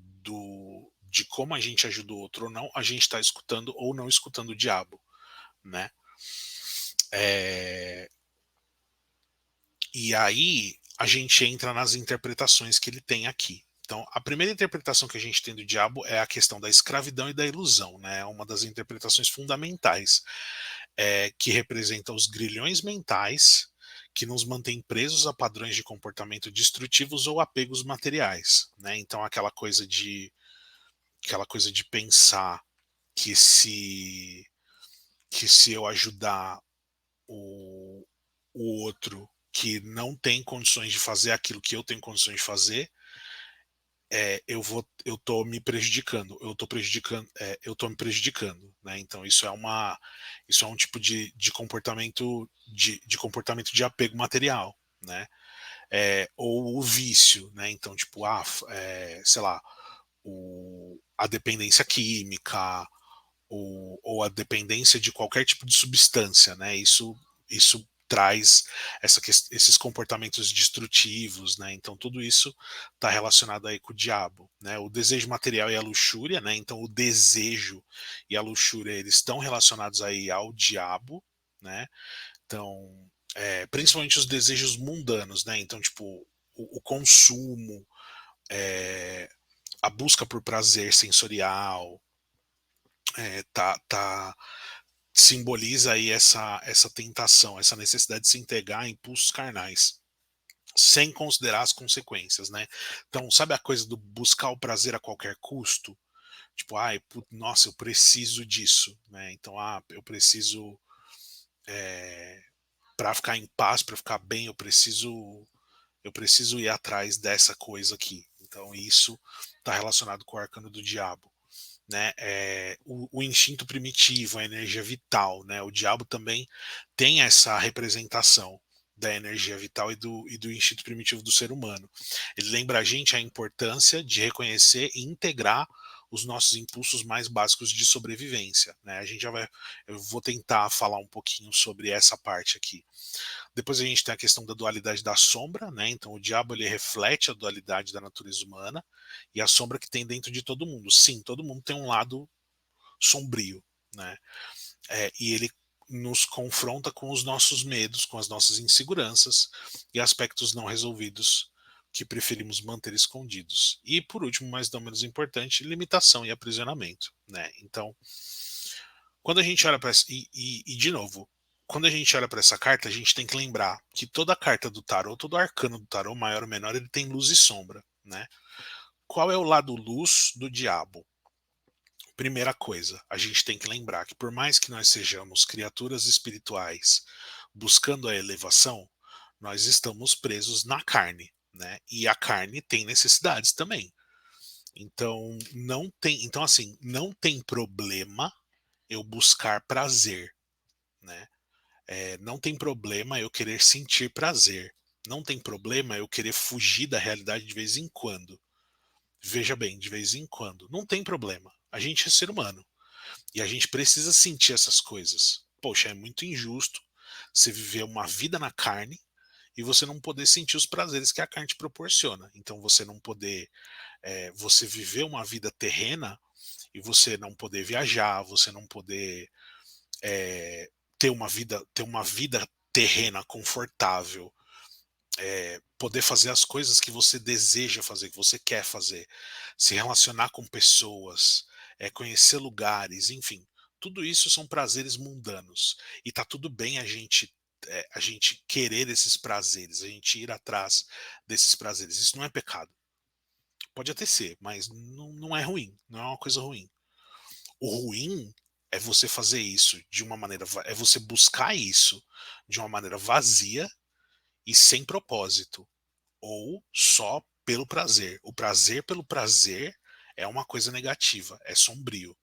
de como a gente ajuda o outro ou não, a gente está escutando ou não escutando o diabo. Né? É, e aí, a gente entra nas interpretações que ele tem aqui. Então, a primeira interpretação que a gente tem do diabo é a questão da escravidão e da ilusão, né? É uma das interpretações fundamentais, que representa os grilhões mentais que nos mantêm presos a padrões de comportamento destrutivos ou apegos materiais, né? Então, aquela coisa de pensar que se eu ajudar o, o outro que não tem condições de fazer aquilo que eu tenho condições de fazer, eu tô me prejudicando, eu tô me prejudicando, né? Então isso é um tipo de comportamento de comportamento de apego material, né? Ou o vício, né? Então tipo, sei lá, a dependência química ou a dependência de qualquer tipo de substância, né? Isso traz esses comportamentos destrutivos, né? Então tudo isso está relacionado aí com o diabo, né? O desejo material e a luxúria, né? Então o desejo e a luxúria eles estão relacionados aí ao diabo, né? Então, principalmente os desejos mundanos, né? Então, tipo, o consumo, é, a busca por prazer sensorial, tá simboliza aí essa tentação, essa necessidade de se entregar a impulsos carnais, sem considerar as consequências, né? Então, sabe a coisa do buscar o prazer a qualquer custo? Tipo, ai, nossa, eu preciso disso, né? Então, eu preciso, para ficar em paz, para ficar bem, eu preciso ir atrás dessa coisa aqui. Então, isso está relacionado com o arcano do diabo. Né, o instinto primitivo, a energia vital, né? O diabo também tem essa representação da energia vital e do instinto primitivo do ser humano. Ele lembra a gente a importância de reconhecer e integrar os nossos impulsos mais básicos de sobrevivência, né? A gente já vai, eu vou tentar falar um pouquinho sobre essa parte aqui. Depois a gente tem a questão da dualidade da sombra, né? Então o diabo ele reflete a dualidade da natureza humana e a sombra que tem dentro de todo mundo. Sim, todo mundo tem um lado sombrio, né? E ele nos confronta com os nossos medos, com as nossas inseguranças e aspectos não resolvidos que preferimos manter escondidos. E por último, mas não menos importante, limitação e aprisionamento, né? Então, quando a gente olha para essa, e de novo, quando a gente olha para essa carta, a gente tem que lembrar que toda carta do tarô, todo arcano do tarô, maior ou menor, ele tem luz e sombra, né? Qual é o lado luz do diabo? Primeira coisa, a gente tem que lembrar que por mais que nós sejamos criaturas espirituais buscando a elevação, nós estamos presos na carne, né? E a carne tem necessidades também. Então assim, não tem problema eu buscar prazer, né? Não tem problema eu querer sentir prazer. Não tem problema eu querer fugir da realidade de vez em quando. Veja bem, de vez em quando. Não tem problema. A gente é ser humano. E a gente precisa sentir essas coisas. Poxa, é muito injusto você viver uma vida na carne e você não poder sentir os prazeres que a carne te proporciona. Então você não poder, você viver uma vida terrena e você não poder viajar, você não poder ter uma vida terrena confortável, poder fazer as coisas que você deseja fazer, que você quer fazer, se relacionar com pessoas, conhecer lugares, enfim, tudo isso são prazeres mundanos e tá tudo bem a gente querer esses prazeres, a gente ir atrás desses prazeres. Isso não é pecado. Pode até ser, mas não é ruim, não é uma coisa ruim. O ruim é você fazer isso de uma maneira, é você buscar isso de uma maneira vazia e sem propósito, ou só pelo prazer. O prazer pelo prazer é uma coisa negativa, é sombrio,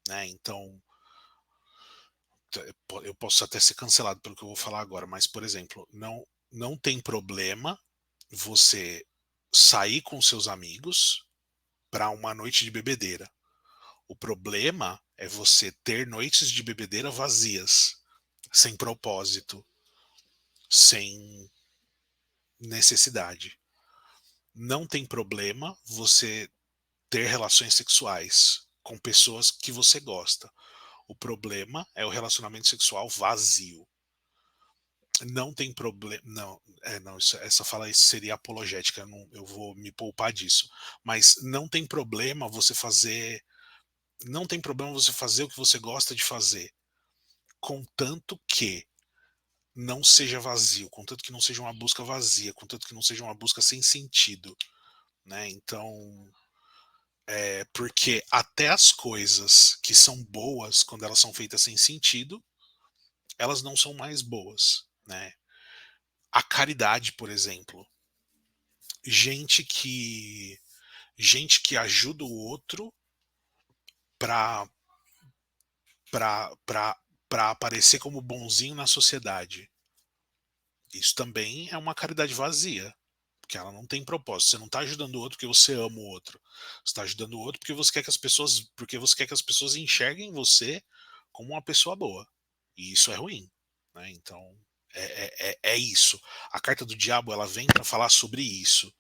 né? Então, eu posso até ser cancelado pelo que eu vou falar agora, mas, por exemplo, não tem problema você sair com seus amigos para uma noite de bebedeira. O problema é você ter noites de bebedeira vazias, sem propósito, sem necessidade. Não tem problema você ter relações sexuais com pessoas que você gosta. O problema é o relacionamento sexual vazio. Não tem problema. Não, não essa fala aí seria apologética, eu vou me poupar disso. Mas não tem problema você fazer. Não tem problema você fazer o que você gosta de fazer, contanto que não seja vazio, contanto que não seja uma busca vazia, contanto que não seja uma busca sem sentido, né? Então, porque até as coisas que são boas, quando elas são feitas sem sentido, elas não são mais boas, né? A caridade, por exemplo, gente que gente que ajuda o outro para para aparecer como bonzinho na sociedade. Isso também é uma caridade vazia, porque ela não tem propósito. Você não está ajudando o outro porque você ama o outro. Você está ajudando o outro porque você quer que as pessoas enxerguem você como uma pessoa boa. E isso é ruim, né? Então É isso. A carta do diabo ela vem para falar sobre isso,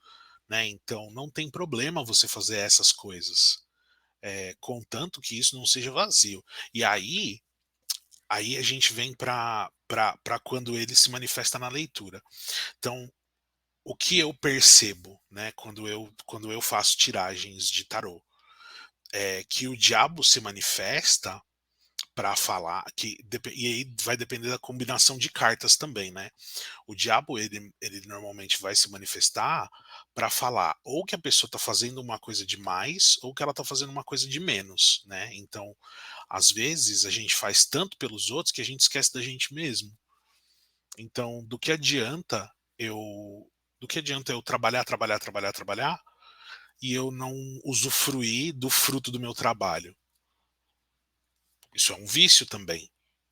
né? Então não tem problema você fazer essas coisas, contanto que isso não seja vazio. E aí a gente vem para quando ele se manifesta na leitura. Então, o que eu percebo, né, quando eu faço tiragens de tarô, é que o diabo se manifesta para falar e aí vai depender da combinação de cartas também, né? O diabo ele normalmente vai se manifestar para falar ou que a pessoa está fazendo uma coisa de mais ou que ela está fazendo uma coisa de menos, né? Então, às vezes a gente faz tanto pelos outros que a gente esquece da gente mesmo. Então, eu do que adianta eu trabalhar, trabalhar, trabalhar, trabalhar e eu não usufruir do fruto do meu trabalho? Isso é um vício também,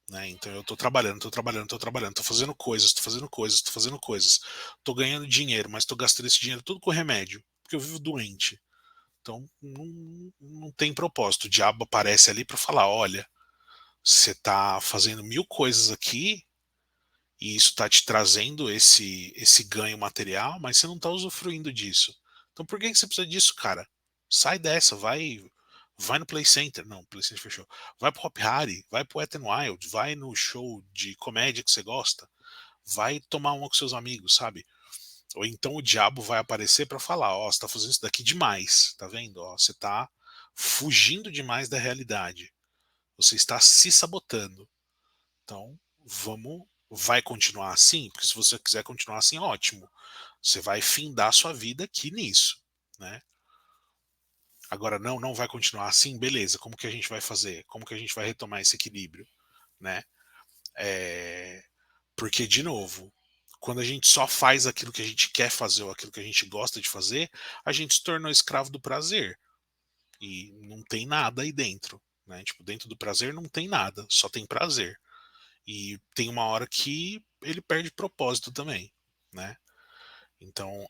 né? Então eu tô trabalhando, tô trabalhando, tô trabalhando, tô fazendo coisas, tô fazendo coisas, tô fazendo coisas. Tô ganhando dinheiro, mas tô gastando esse dinheiro tudo com remédio, porque eu vivo doente. Então não tem propósito. O diabo aparece ali para falar: olha, você tá fazendo mil coisas aqui e isso está te trazendo esse ganho material, mas você não está usufruindo disso. Então por que que você precisa disso, cara? Sai dessa, vai no Play Center. Não, o Play Center fechou. Vai pro Hop Hari, vai pro Wet n Wild, vai no show de comédia que você gosta, vai tomar uma com seus amigos, sabe? Ou então o diabo vai aparecer para falar: ó, você tá fazendo isso daqui demais, tá vendo? Ó, você tá fugindo demais da realidade. Você está se sabotando. Então, vai continuar assim? Porque se você quiser continuar assim, ótimo. Você vai findar sua vida aqui nisso, né? Agora, não vai continuar assim, beleza. Como que a gente vai fazer? Como que a gente vai retomar esse equilíbrio, né? É, porque, de novo, quando a gente só faz aquilo que a gente quer fazer ou aquilo que a gente gosta de fazer, a gente se tornou escravo do prazer. E não tem nada aí dentro, né? Tipo, dentro do prazer não tem nada, só tem prazer. E tem uma hora que ele perde propósito também, né? Então,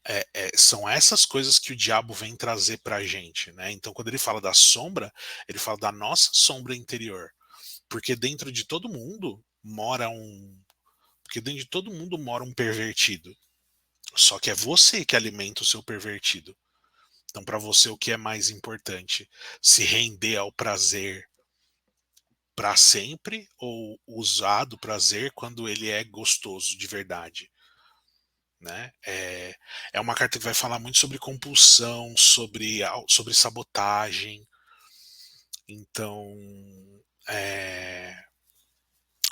são essas coisas que o diabo vem trazer pra gente, né? Então, quando ele fala da sombra, ele fala da nossa sombra interior. Porque dentro de todo mundo mora um. Porque dentro de todo mundo mora um pervertido. Só que é você que alimenta o seu pervertido. Então, para você, o que é mais importante? Se render ao prazer para sempre ou usar do prazer quando ele é gostoso de verdade? Né? É uma carta que vai falar muito sobre compulsão, sobre sabotagem. Então, é,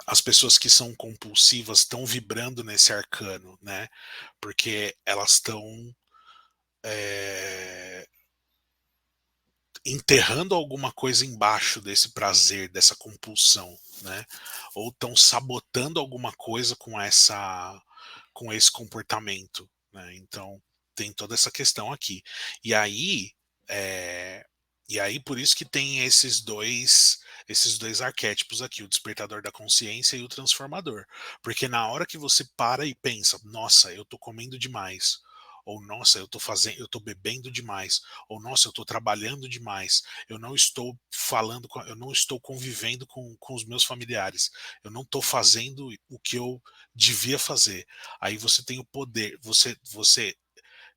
as pessoas que são compulsivas estão vibrando nesse arcano, né? Porque elas estão é, enterrando alguma coisa embaixo desse prazer, dessa compulsão, né? Ou estão sabotando alguma coisa com esse comportamento, né? Então tem toda essa questão aqui. E aí é, e aí por isso que tem esses dois arquétipos aqui, o despertador da consciência e o transformador, porque na hora que você para e pensa, nossa, eu tô comendo demais, ou nossa, eu tô bebendo demais, ou nossa, eu estou trabalhando demais, eu não estou eu não estou convivendo com os meus familiares, eu não estou fazendo o que eu devia fazer. Aí você tem o poder, você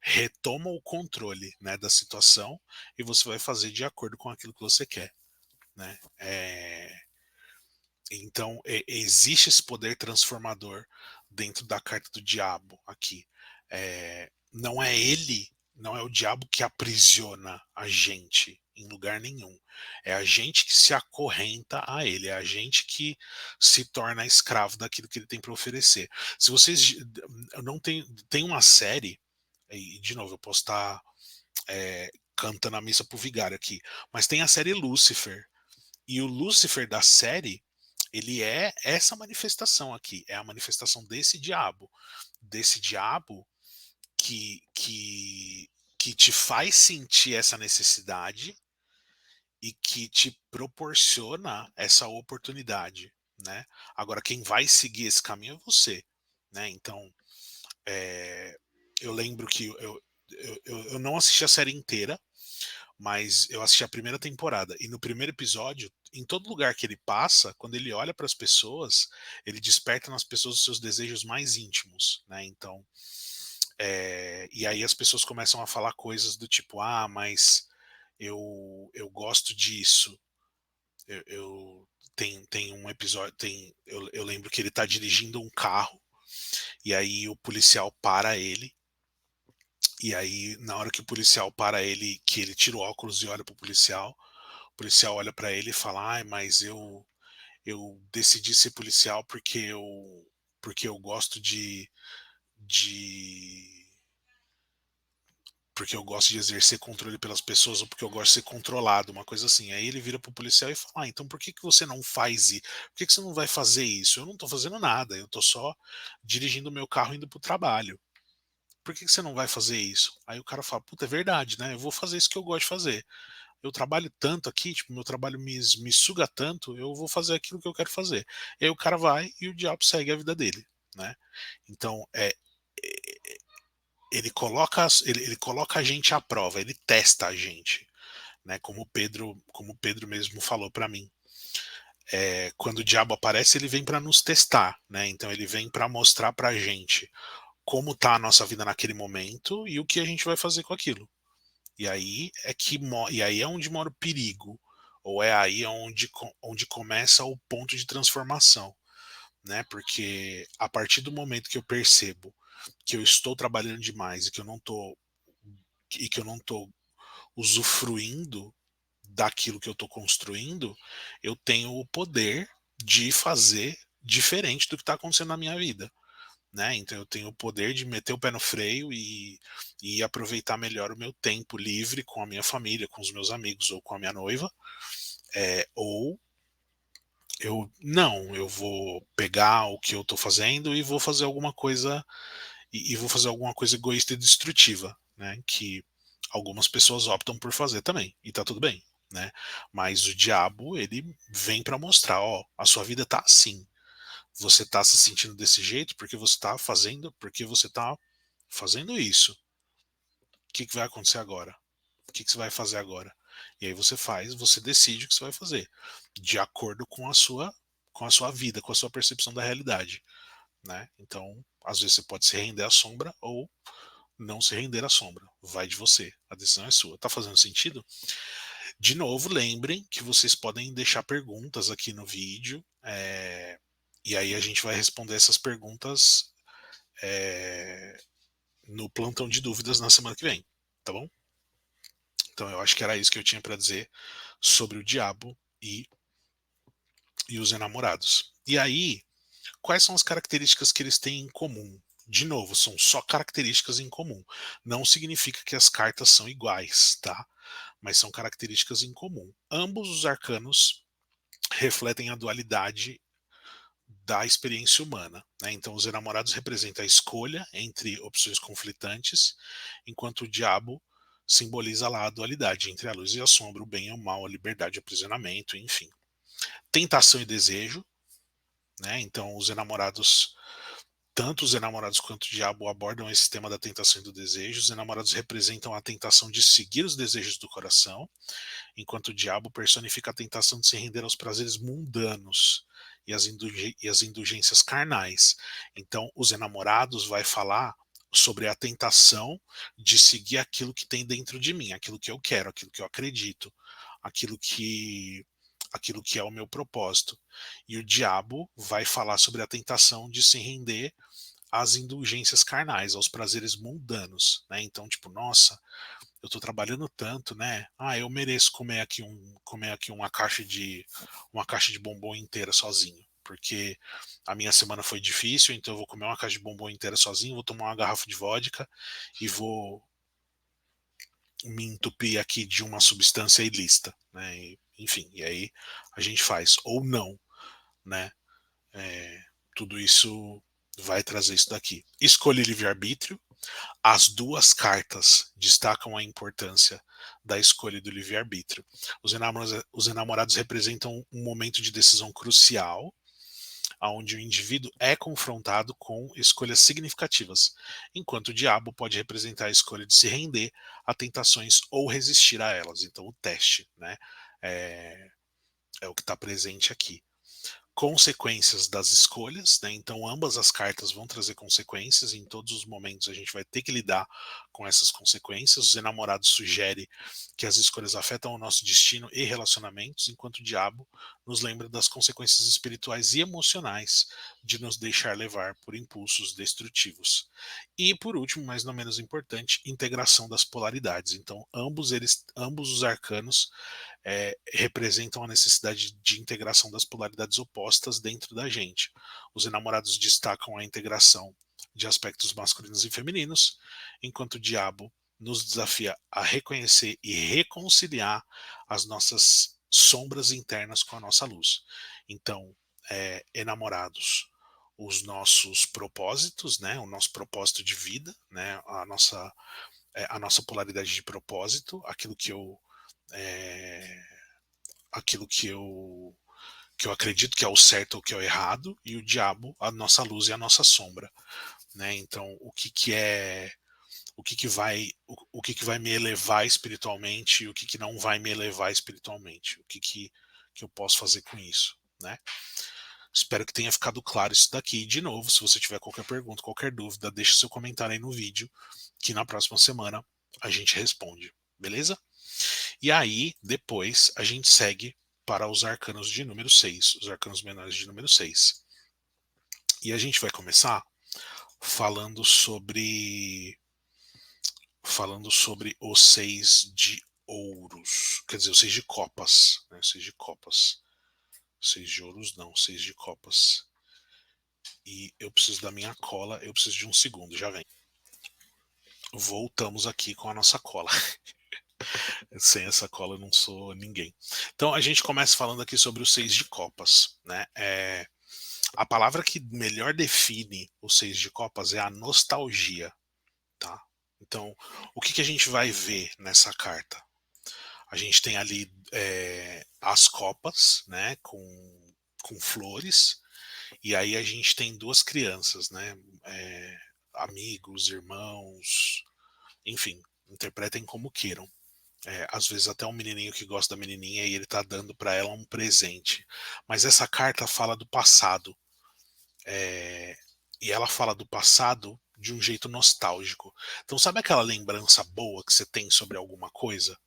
retoma o controle, né, da situação e você vai fazer de acordo com aquilo que você quer, né? Então existe esse poder transformador dentro da carta do diabo aqui. Não é ele, não é o diabo que aprisiona a gente em lugar nenhum. É a gente que se acorrenta a ele, é a gente que se torna escravo daquilo que ele tem para oferecer. Se vocês não tem uma série, e de novo eu posso estar cantando a missa pro vigário aqui, mas tem a série Lúcifer. E o Lúcifer da série, ele é essa manifestação aqui, é a manifestação desse diabo que te faz sentir essa necessidade e que te proporciona essa oportunidade, né? Agora, quem vai seguir esse caminho é você, né? Então, eu lembro que eu não assisti a série inteira, mas eu assisti a primeira temporada e no primeiro episódio, em todo lugar que ele passa, quando ele olha para as pessoas, ele desperta nas pessoas os seus desejos mais íntimos, né? Então, e aí as pessoas começam a falar coisas do tipo, ah, mas eu gosto disso. Tem um episódio, eu lembro que ele tá dirigindo um carro e aí o policial para ele. E aí, na hora que o policial para ele, que ele tira o óculos e olha pro policial, o policial olha pra ele e fala: "Ai, mas eu decidi ser policial porque eu gosto de porque eu gosto de exercer controle pelas pessoas ou porque eu gosto de ser controlado", uma coisa assim. Aí ele vira pro policial e fala: "Ah, então por que que você não faz isso? Por que que você não vai fazer isso? Eu não tô fazendo nada, eu tô só dirigindo o meu carro indo pro trabalho. Por que que você não vai fazer isso?" Aí o cara fala: "Puta, é verdade, né? Eu vou fazer isso que eu gosto de fazer. Eu trabalho tanto aqui, tipo, meu trabalho me suga tanto, eu vou fazer aquilo que eu quero fazer." E aí o cara vai e o diabo segue a vida dele, né? Então, ele coloca a gente à prova, ele testa a gente, né? Como o Pedro mesmo falou para mim. Quando o diabo aparece, ele vem para nos testar, né? Então ele vem para mostrar pra gente como tá a nossa vida naquele momento e o que a gente vai fazer com aquilo. E aí é onde mora o perigo, ou é aí onde começa o ponto de transformação, né? Porque a partir do momento que eu percebo que eu estou trabalhando demais e que eu não tô usufruindo daquilo que eu estou construindo, eu tenho o poder de fazer diferente do que está acontecendo na minha vida, né? Então eu tenho o poder de meter o pé no freio e aproveitar melhor o meu tempo livre com a minha família, com os meus amigos ou com a minha noiva, ou eu vou pegar o que eu estou fazendo e vou fazer alguma coisa e vou fazer alguma coisa egoísta e destrutiva, né? Que algumas pessoas optam por fazer também e tá tudo bem, né? Mas o diabo ele vem para mostrar, ó, a sua vida tá assim. Você está se sentindo desse jeito porque você está fazendo isso. O que, que vai acontecer agora? O que, que você vai fazer agora? E aí você decide o que você vai fazer, de acordo com a sua vida, com a sua percepção da realidade, né? Então, às vezes você pode se render à sombra ou não se render à sombra. Vai de você. A decisão é sua. Tá fazendo sentido? De novo, lembrem que vocês podem deixar perguntas aqui no vídeo. E aí a gente vai responder essas perguntas é, no plantão de dúvidas na semana que vem, tá bom? Então eu acho que era isso que eu tinha para dizer sobre o diabo e os enamorados. E aí, quais são as características que eles têm em comum? De novo, são só características em comum. Não significa que as cartas são iguais, tá? Mas são características em comum. Ambos os arcanos refletem a dualidade da experiência humana, né? Então, os enamorados representam a escolha entre opções conflitantes, enquanto o diabo simboliza lá a dualidade entre a luz e a sombra, o bem e o mal, a liberdade e o aprisionamento, enfim. Tentação e desejo, né? Então, tanto os enamorados quanto o diabo abordam esse tema da tentação e do desejo. Os enamorados representam a tentação de seguir os desejos do coração, enquanto o diabo personifica a tentação de se render aos prazeres mundanos e as indulgências carnais. Então, os enamorados vai falar sobre a tentação de seguir aquilo que tem dentro de mim, aquilo que eu quero, aquilo que eu acredito, aquilo que aquilo que é o meu propósito. E o diabo vai falar sobre a tentação de se render às indulgências carnais, aos prazeres mundanos, né? Então, tipo, nossa, eu tô trabalhando tanto, né? Ah, eu mereço comer aqui uma caixa de bombom inteira sozinho, porque a minha semana foi difícil, então eu vou comer uma caixa de bombom inteira sozinho, vou tomar uma garrafa de vodka e vou me entupir aqui de uma substância ilícita, né? Enfim, e aí a gente faz ou não, né? Tudo isso vai trazer isso daqui. Escolha e livre-arbítrio. As duas cartas destacam a importância da escolha e do livre-arbítrio. Os enamorados representam um momento de decisão crucial, onde o indivíduo é confrontado com escolhas significativas, enquanto o diabo pode representar a escolha de se render a tentações ou resistir a elas. Então, o teste, né, é, é o que está presente aqui. Consequências das escolhas, né? Então ambas as cartas vão trazer consequências, em todos os momentos a gente vai ter que lidar com essas consequências. Os enamorados sugere que as escolhas afetam o nosso destino e relacionamentos, enquanto o diabo nos lembra das consequências espirituais e emocionais de nos deixar levar por impulsos destrutivos. E por último, mas não menos importante, integração das polaridades. Então ambos os arcanos representam a necessidade de integração das polaridades opostas dentro da gente. Os enamorados destacam a integração de aspectos masculinos e femininos, enquanto o diabo nos desafia a reconhecer e reconciliar as nossas sombras internas com a nossa luz. Então, enamorados, os nossos propósitos, né, o nosso propósito de vida, né, a nossa polaridade de propósito, é, aquilo que eu acredito que é o certo ou que é o errado, e o diabo, a nossa luz e a nossa sombra, né? Então, o que vai me elevar espiritualmente e o que não vai me elevar espiritualmente, que eu posso fazer com isso, né? Espero que tenha ficado claro isso daqui. De novo, se você tiver qualquer pergunta, qualquer dúvida, deixe seu comentário aí no vídeo, que na próxima semana a gente responde, beleza? E aí, depois, a gente segue para os arcanos de número 6, os arcanos menores de número 6. E a gente vai começar falando sobre o 6 de ouros, quer dizer, o 6 de copas, né? 6 de copas. 6 de ouros não, 6 de copas. E eu preciso da minha cola, eu preciso de um segundo, já vem. Voltamos aqui com a nossa cola. Sem essa cola eu não sou ninguém. Então a gente começa falando aqui sobre o 6 de copas, né? A palavra que melhor define o 6 de copas é a nostalgia, tá? Então, o que a gente vai ver nessa carta? A gente tem ali as copas, né, com flores, e aí a gente tem duas crianças, né, amigos, irmãos, enfim, interpretem como queiram. Às vezes até um menininho que gosta da menininha e ele tá dando para ela um presente. Mas essa carta fala do passado. E ela fala do passado de um jeito nostálgico. Então, sabe aquela lembrança boa que você tem sobre alguma coisa?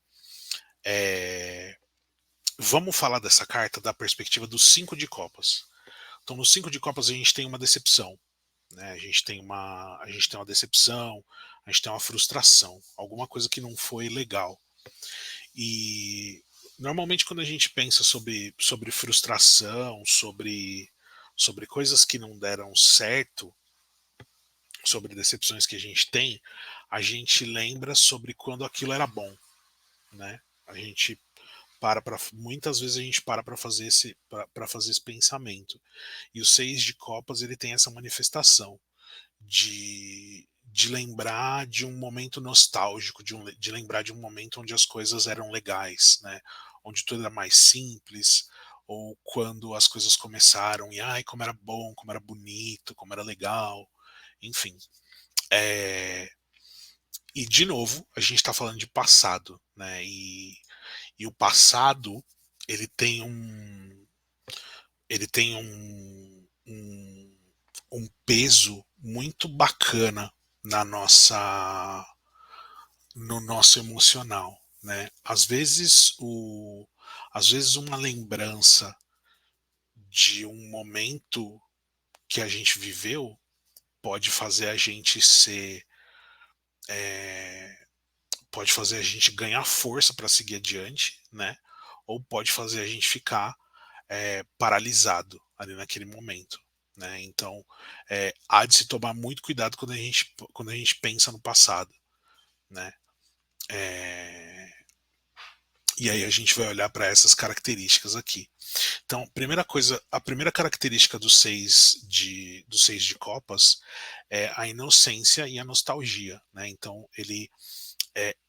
Vamos falar dessa carta da perspectiva dos 5 de copas. Então, nos 5 de copas a gente tem uma decepção. Né? A gente tem uma decepção, a gente tem uma frustração, alguma coisa que não foi legal. E normalmente quando a gente pensa sobre frustração, sobre coisas que não deram certo, sobre decepções que a gente lembra sobre quando aquilo era bom, né? A gente muitas vezes a gente para fazer esse pensamento. E o 6 de copas ele tem essa manifestação de lembrar de um momento nostálgico, de lembrar de um momento onde as coisas eram legais, né? Onde tudo era mais simples, ou quando as coisas começaram e ai, como era bom, como era bonito, como era legal, enfim. E de novo, a gente está falando de passado, né? E o passado ele tem um peso muito bacana na no nosso emocional, né? Às vezes uma lembrança de um momento que a gente viveu pode fazer a gente é, pode fazer a gente ganhar força para seguir adiante, né? Ou pode fazer a gente ficar paralisado ali naquele momento. Né? Então, há de se tomar muito cuidado quando a gente pensa no passado. Né? E aí a gente vai olhar para essas características aqui. Então, a primeira característica do seis de copas é a inocência e a nostalgia. Né? Então, ele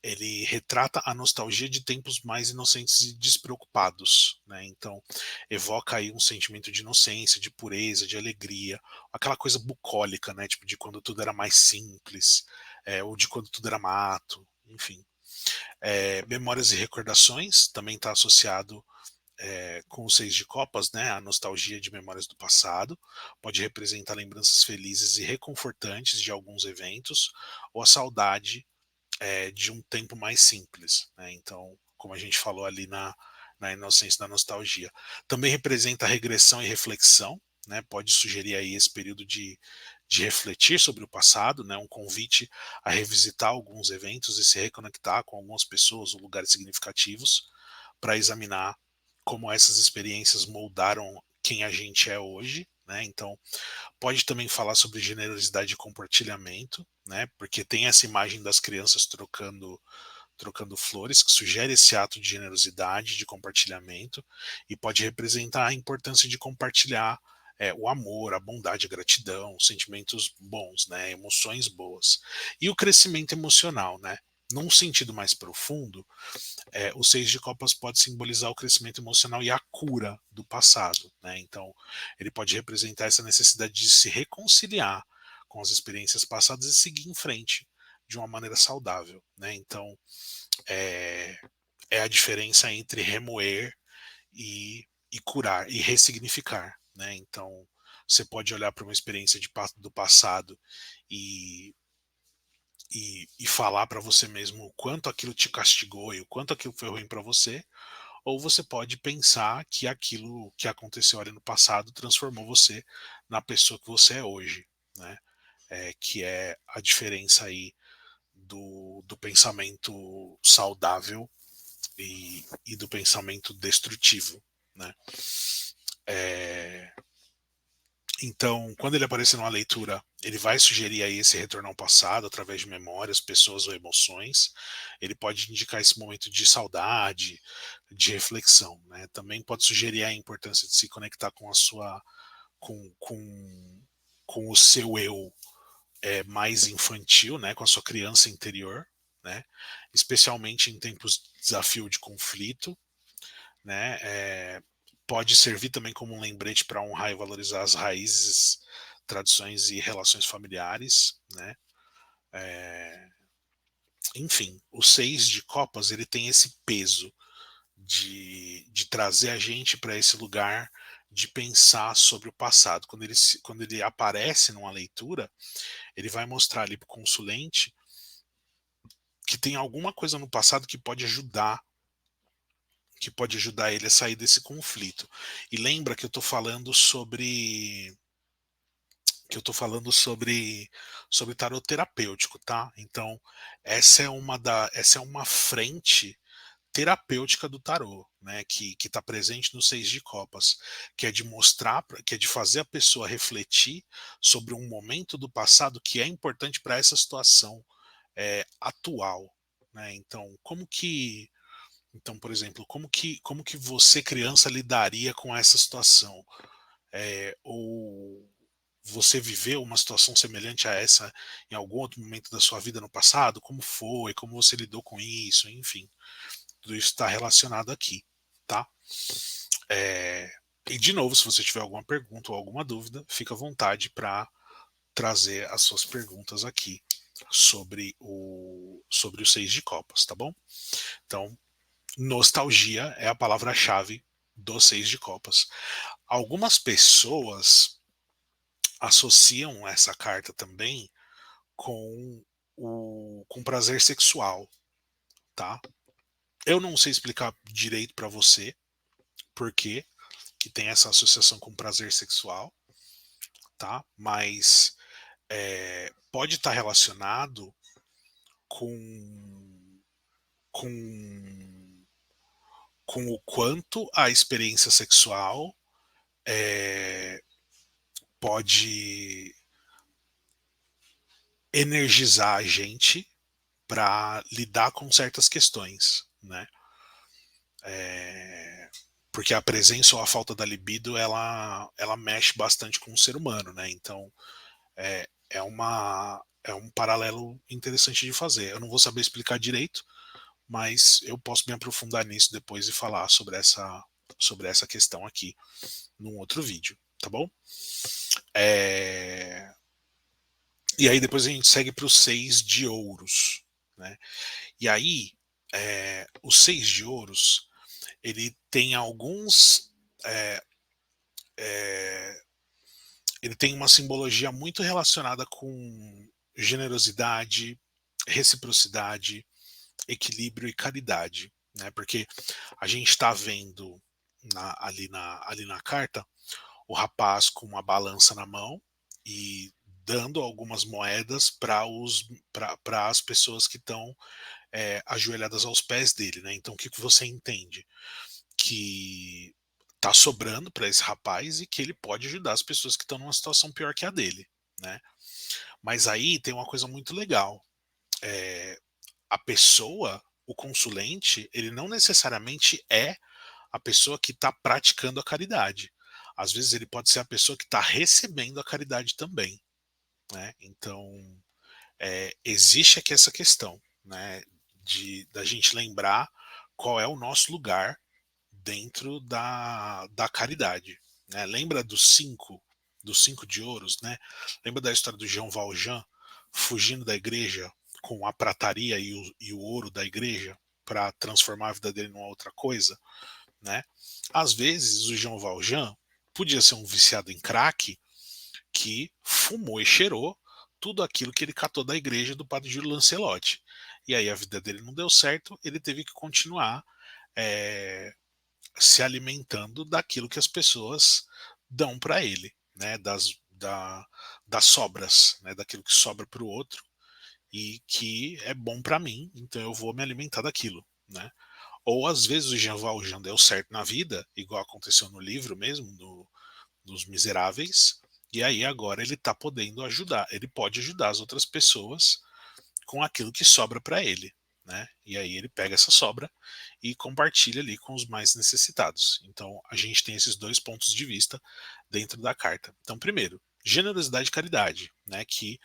ele retrata a nostalgia de tempos mais inocentes e despreocupados, né, então evoca aí um sentimento de inocência, de pureza, de alegria, aquela coisa bucólica, né, tipo de quando tudo era mais simples, ou de quando tudo era mato, enfim. Memórias e recordações também está associado com os seis de copas, né, a nostalgia de memórias do passado, pode representar lembranças felizes e reconfortantes de alguns eventos, ou a saudade de um tempo mais simples, né? Então, como a gente falou ali na inocência da nostalgia. Também representa regressão e reflexão, né? Pode sugerir aí esse período de refletir sobre o passado, né? Um convite a revisitar alguns eventos e se reconectar com algumas pessoas ou lugares significativos para examinar como essas experiências moldaram quem a gente é hoje, né? Então, pode também falar sobre generosidade e compartilhamento, né? Porque tem essa imagem das crianças trocando flores, que sugere esse ato de generosidade, de compartilhamento, e pode representar a importância de compartilhar o amor, a bondade, a gratidão, sentimentos bons, né? Emoções boas. E o crescimento emocional, né? Num sentido mais profundo, o seis de copas pode simbolizar o crescimento emocional e a cura do passado, né? Então, ele pode representar essa necessidade de se reconciliar com as experiências passadas e seguir em frente de uma maneira saudável, né? Então, é, é a diferença entre remoer e curar e ressignificar, né? Então, você pode olhar para uma experiência do passado e e falar para você mesmo o quanto aquilo te castigou e o quanto aquilo foi ruim para você, ou você pode pensar que aquilo que aconteceu ali no passado transformou você na pessoa que você é hoje, né? Que é a diferença aí do pensamento saudável e do pensamento destrutivo, né? É, Então, quando ele aparecer numa leitura, ele vai sugerir aí esse retorno ao passado através de memórias, pessoas ou emoções. Ele pode indicar esse momento de saudade, de reflexão, né? Também pode sugerir a importância de se conectar com a sua, com, com, com o seu eu mais infantil, né? Com a sua criança interior, né? Especialmente em tempos de desafio de conflito, né? Pode servir também como um lembrete para honrar e valorizar as raízes, tradições e relações familiares, né? É, Enfim, o seis de copas ele tem esse peso de trazer a gente para esse lugar de pensar sobre o passado. Quando ele aparece numa leitura, ele vai mostrar ali para o consulente que tem alguma coisa no passado que pode ajudar ele a sair desse conflito. E lembra que eu estou falando sobre tarot terapêutico, tá? Então, essa é uma frente terapêutica do tarô, né, que está presente no seis de copas, que é de mostrar, que é de fazer a pessoa refletir sobre um momento do passado que é importante para essa situação atual, né? Então, por exemplo, como que você criança lidaria com essa situação? Ou você viveu uma situação semelhante a essa em algum outro momento da sua vida no passado? Como foi? Como você lidou com isso? Enfim, tudo isso está relacionado aqui, tá? É, e de novo, se você tiver alguma pergunta ou alguma dúvida, fica à vontade para trazer as suas perguntas aqui sobre o seis de copas, tá bom? Então, nostalgia é a palavra-chave do seis de copas. Algumas pessoas associam essa carta também com prazer sexual, tá? Eu não sei explicar direito para você por que que tem essa associação com prazer sexual, tá? Mas pode estar relacionado com, com, com o quanto a experiência sexual é, pode energizar a gente para lidar com certas questões, né? É, porque a presença ou a falta da libido ela mexe bastante com o ser humano, né? Então é é um paralelo interessante de fazer. Eu não vou saber explicar direito, mas eu posso me aprofundar nisso depois e falar sobre essa questão aqui num outro vídeo, tá bom? É... E aí depois a gente segue para os 6 de ouros, né? E aí, o 6 de ouros, ele tem alguns... é, é, ele tem uma simbologia muito relacionada com generosidade, reciprocidade, equilíbrio e caridade, né? Porque a gente está vendo ali na carta o rapaz com uma balança na mão e dando algumas moedas para as pessoas que estão ajoelhadas aos pés dele, né? Então o que, que você entende? Que tá sobrando para esse rapaz e que ele pode ajudar as pessoas que estão numa situação pior que a dele, né? Mas aí tem uma coisa muito legal. É, a pessoa, o consulente, ele não necessariamente é a pessoa que está praticando a caridade. Às vezes ele pode ser a pessoa que está recebendo a caridade também, né? Então existe aqui essa questão, né? De da gente lembrar qual é o nosso lugar dentro da caridade, né? Lembra dos cinco de ouros, né? Lembra da história do Jean Valjean fugindo da igreja com a prataria e o ouro da igreja para transformar a vida dele numa outra coisa, né? Às vezes o Jean Valjean podia ser um viciado em crack que fumou e cheirou tudo aquilo que ele catou da igreja do padre Júlio Lancelotti. E aí a vida dele não deu certo, ele teve que continuar é, se alimentando daquilo que as pessoas dão para ele, né? Das sobras, né? Daquilo que sobra para o outro e que é bom para mim, então eu vou me alimentar daquilo, né? Ou às vezes o Jean Valjean deu certo na vida, igual aconteceu no livro mesmo, dos Miseráveis, e aí agora ele está podendo ajudar, ele pode ajudar as outras pessoas com aquilo que sobra para ele, né? E aí ele pega essa sobra e compartilha ali com os mais necessitados. Então a gente tem esses dois pontos de vista dentro da carta. Então, primeiro, generosidade e caridade, né? Que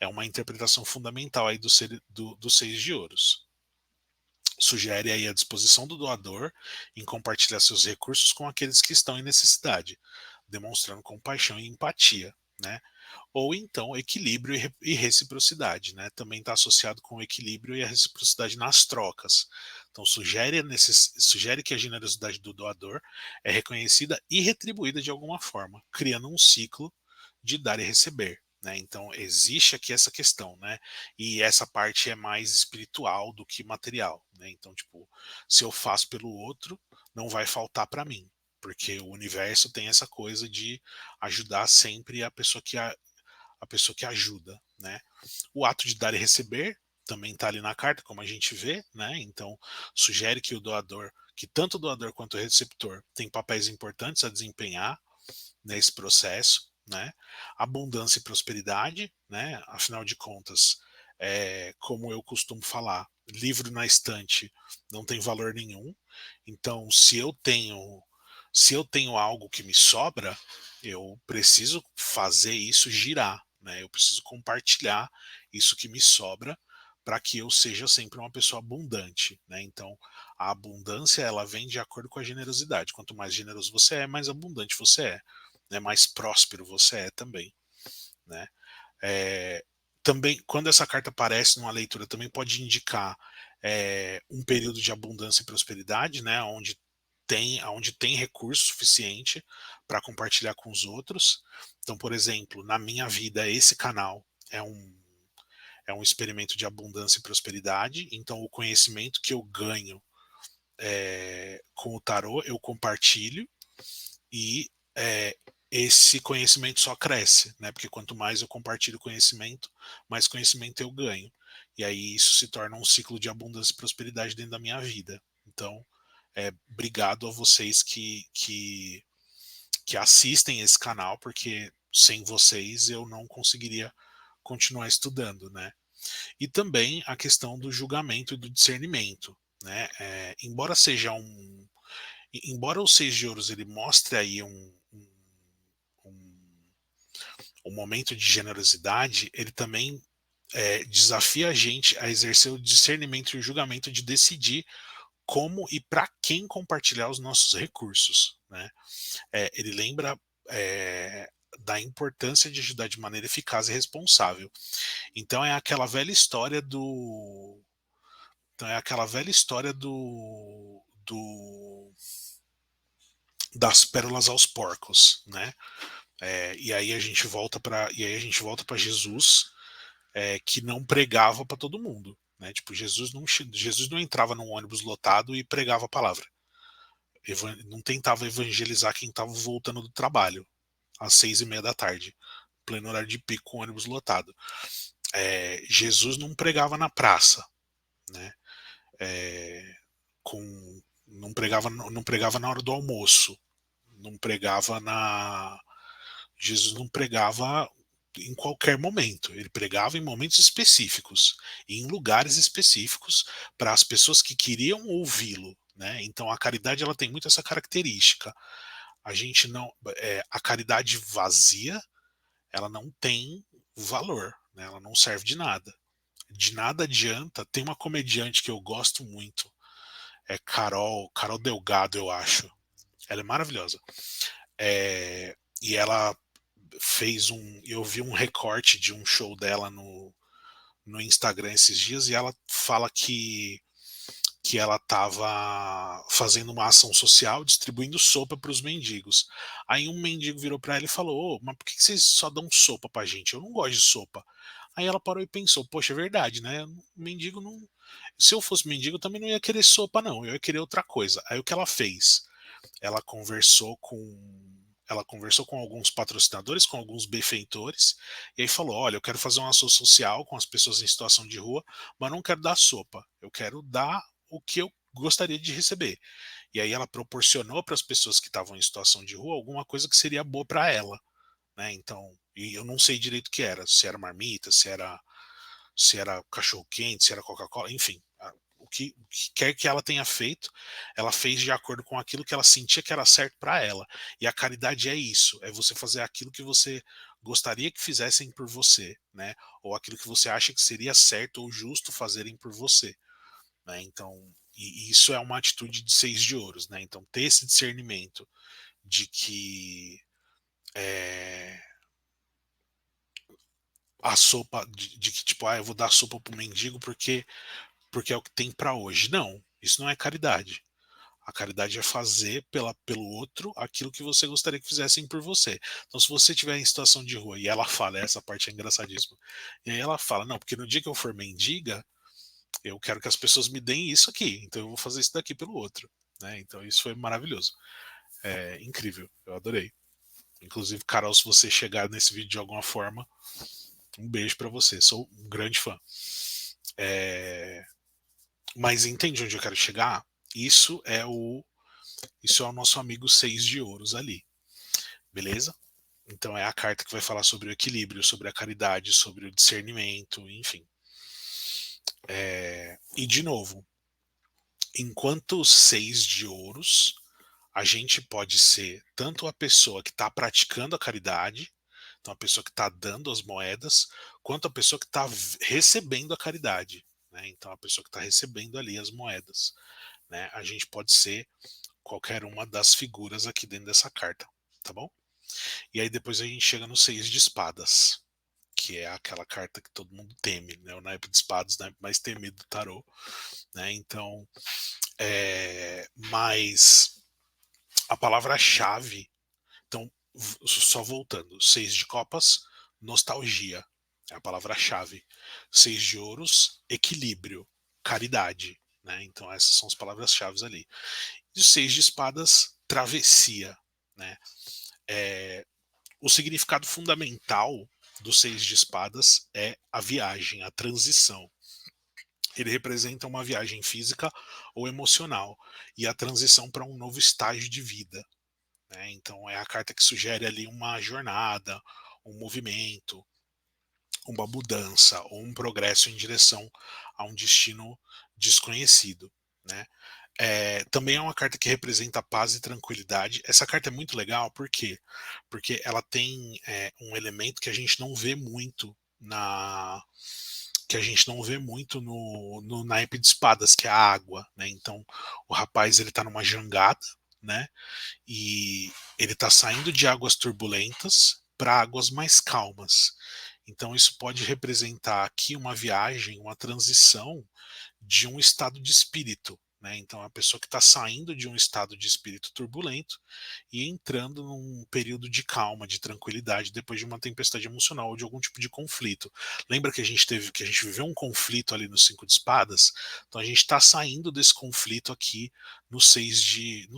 é uma interpretação fundamental aí do 6 de ouros. Sugere aí a disposição do doador em compartilhar seus recursos com aqueles que estão em necessidade, demonstrando compaixão e empatia, né? Ou então equilíbrio e reciprocidade, né? Também está associado com o equilíbrio e a reciprocidade nas trocas. Então sugere que a generosidade do doador é reconhecida e retribuída de alguma forma, criando um ciclo de dar e receber. Né? Então existe aqui essa questão, né? E essa parte é mais espiritual do que material. Né? Então, tipo, se eu faço pelo outro, não vai faltar para mim, porque o universo tem essa coisa de ajudar sempre a pessoa que ajuda, né? O ato de dar e receber também está ali na carta, como a gente vê, né? Então sugere que o doador, que tanto o doador quanto o receptor tem papéis importantes a desempenhar nesse processo, né? Abundância e prosperidade, né? Afinal de contas, como eu costumo falar, livro na estante não tem valor nenhum. Então, se eu tenho algo que me sobra, eu preciso fazer isso girar, né? Eu preciso compartilhar isso que me sobra para que eu seja sempre uma pessoa abundante, né? Então, a abundância ela vem de acordo com a generosidade. Quanto mais generoso você é, mais abundante você é, né? Mais próspero você é também, né? É, também, quando essa carta aparece numa leitura, também pode indicar um período de abundância e prosperidade, né? Onde tem recurso suficiente para compartilhar com os outros. Então, por exemplo, na minha vida, esse canal é é um experimento de abundância e prosperidade. Então, o conhecimento que eu ganho com o tarô, eu compartilho e esse conhecimento só cresce, né? Porque quanto mais eu compartilho conhecimento, mais conhecimento eu ganho. E aí isso se torna um ciclo de abundância e prosperidade dentro da minha vida. Então, obrigado a vocês que assistem esse canal, porque sem vocês eu não conseguiria continuar estudando, né? E também a questão do julgamento e do discernimento, né? Embora o 6 de ouros ele mostre aí um, um momento de generosidade, ele também desafia a gente a exercer o discernimento e o julgamento de decidir como e para quem compartilhar os nossos recursos, né? Ele lembra da importância de ajudar de maneira eficaz e responsável. Então é aquela velha história do então é aquela velha história das pérolas aos porcos, né? E aí a gente volta para Jesus, que não pregava para todo mundo, né? Tipo, Jesus não entrava num ônibus lotado e pregava a palavra. Não tentava evangelizar quem estava voltando do trabalho às 6:30 da tarde, pleno horário de pico com ônibus lotado. Jesus não pregava na praça, né? É, não pregava na hora do almoço, não pregava na Jesus não pregava em qualquer momento, ele pregava em momentos específicos, em lugares específicos, para as pessoas que queriam ouvi-lo, né? Então a caridade ela tem muito essa característica. A gente não, a caridade vazia, ela não tem valor, né? Ela não serve de nada. De nada adianta. Tem uma comediante que eu gosto muito, Carol Delgado, eu acho. Ela é maravilhosa. E ela eu vi um recorte de um show dela no Instagram esses dias, e ela fala que ela estava fazendo uma ação social, distribuindo sopa para os mendigos. Aí um mendigo virou para ela e falou: "Ô, mas por que vocês só dão sopa pra gente? Eu não gosto de sopa." Aí ela parou e pensou: poxa, é verdade, né? Mendigo não. Se eu fosse mendigo, eu também não ia querer sopa, não. Eu ia querer outra coisa. Aí o que ela fez? Ela conversou com ela conversou com alguns patrocinadores, com alguns benfeitores, e aí falou: "Olha, eu quero fazer uma ação social com as pessoas em situação de rua, mas não quero dar sopa. Eu quero dar o que eu gostaria de receber." E aí ela proporcionou para as pessoas que estavam em situação de rua alguma coisa que seria boa para ela, né? Então, e eu não sei direito o que era, se era marmita, se era cachorro quente, se era Coca-Cola, enfim, o que quer que ela tenha feito, ela fez de acordo com aquilo que ela sentia que era certo para ela. E a caridade é isso, é você fazer aquilo que você gostaria que fizessem por você, né? Ou aquilo que você acha que seria certo ou justo fazerem por você, né? Então, e isso é uma atitude de 6 de ouros, né? Então, ter esse discernimento de que é, a sopa, de que tipo, eu vou dar sopa pro mendigo porque é o que tem para hoje. Não, isso não é caridade. A caridade é fazer pelo outro aquilo que você gostaria que fizessem por você. Então, se você estiver em situação de rua e ela fala, essa parte é engraçadíssima, e aí ela fala: "Não, porque no dia que eu for mendiga, eu quero que as pessoas me deem isso aqui, então eu vou fazer isso daqui pelo outro." Né? Então, isso foi maravilhoso. É incrível, eu adorei. Inclusive, Carol, se você chegar nesse vídeo de alguma forma, um beijo para você, sou um grande fã. É, Mas entende onde eu quero chegar? Isso é o Isso é o nosso amigo 6 de ouros ali, beleza? Então é a carta que vai falar sobre o equilíbrio, sobre a caridade, sobre o discernimento, enfim. E de novo, enquanto 6 de ouros, a gente pode ser tanto a pessoa que está praticando a caridade, então a pessoa que está dando as moedas, quanto a pessoa que está recebendo a caridade, né? Então a pessoa que está recebendo ali as moedas, né? A gente pode ser qualquer uma das figuras aqui dentro dessa carta, tá bom? E aí depois a gente chega no 6 de espadas, que é aquela carta que todo mundo teme, né? O naipe de espadas, o naipe mais temido do tarô, né? Então, mas a palavra-chave, então, só voltando, 6 de copas, nostalgia, é a palavra-chave. 6 de ouros, equilíbrio, caridade, né? Então essas são as palavras-chave ali. E o 6 de espadas, travessia, né? O significado fundamental do 6 de espadas é a viagem, a transição. Ele representa uma viagem física ou emocional e a transição para um novo estágio de vida, né? Então é a carta que sugere ali uma jornada, um movimento, uma mudança ou um progresso em direção a um destino desconhecido, né? Também é uma carta que representa paz e tranquilidade. Essa carta é muito legal, por quê? Porque ela tem um elemento que a gente não vê muito que a gente não vê muito no naipe de espadas, que é a água, né? Então o rapaz ele tá numa jangada, né? E ele está saindo de águas turbulentas para águas mais calmas. Então isso pode representar aqui uma viagem, uma transição de um estado de espírito. Né? Então, a pessoa que está saindo de um estado de espírito turbulento e entrando num período de calma, de tranquilidade, depois de uma tempestade emocional ou de algum tipo de conflito. Lembra que a gente viveu um conflito ali no Cinco de Espadas? Então, a gente está saindo desse conflito aqui no seis de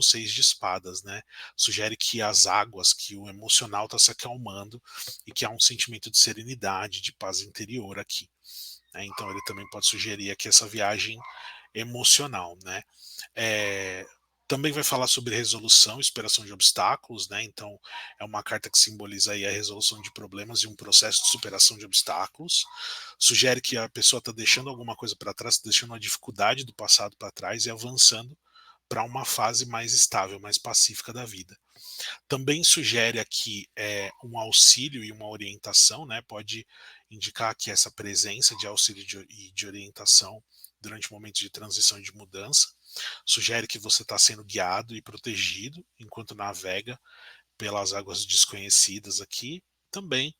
Espadas. Né? Sugere que as águas, que o emocional está se acalmando e que há um sentimento de serenidade, de paz interior aqui. Né? Então ele também pode sugerir aqui essa viagem emocional. Né? É, também vai falar sobre resolução e superação de obstáculos, né? Então é uma carta que simboliza aí a resolução de problemas e um processo de superação de obstáculos. Sugere que a pessoa está deixando alguma coisa para trás, tá deixando a dificuldade do passado para trás e avançando para uma fase mais estável, mais pacífica da vida. Também sugere aqui um auxílio e uma orientação, né? Pode indicar que essa presença de auxílio e de orientação durante momentos de transição e de mudança. Sugere que você está sendo guiado e protegido enquanto navega pelas águas desconhecidas aqui. Também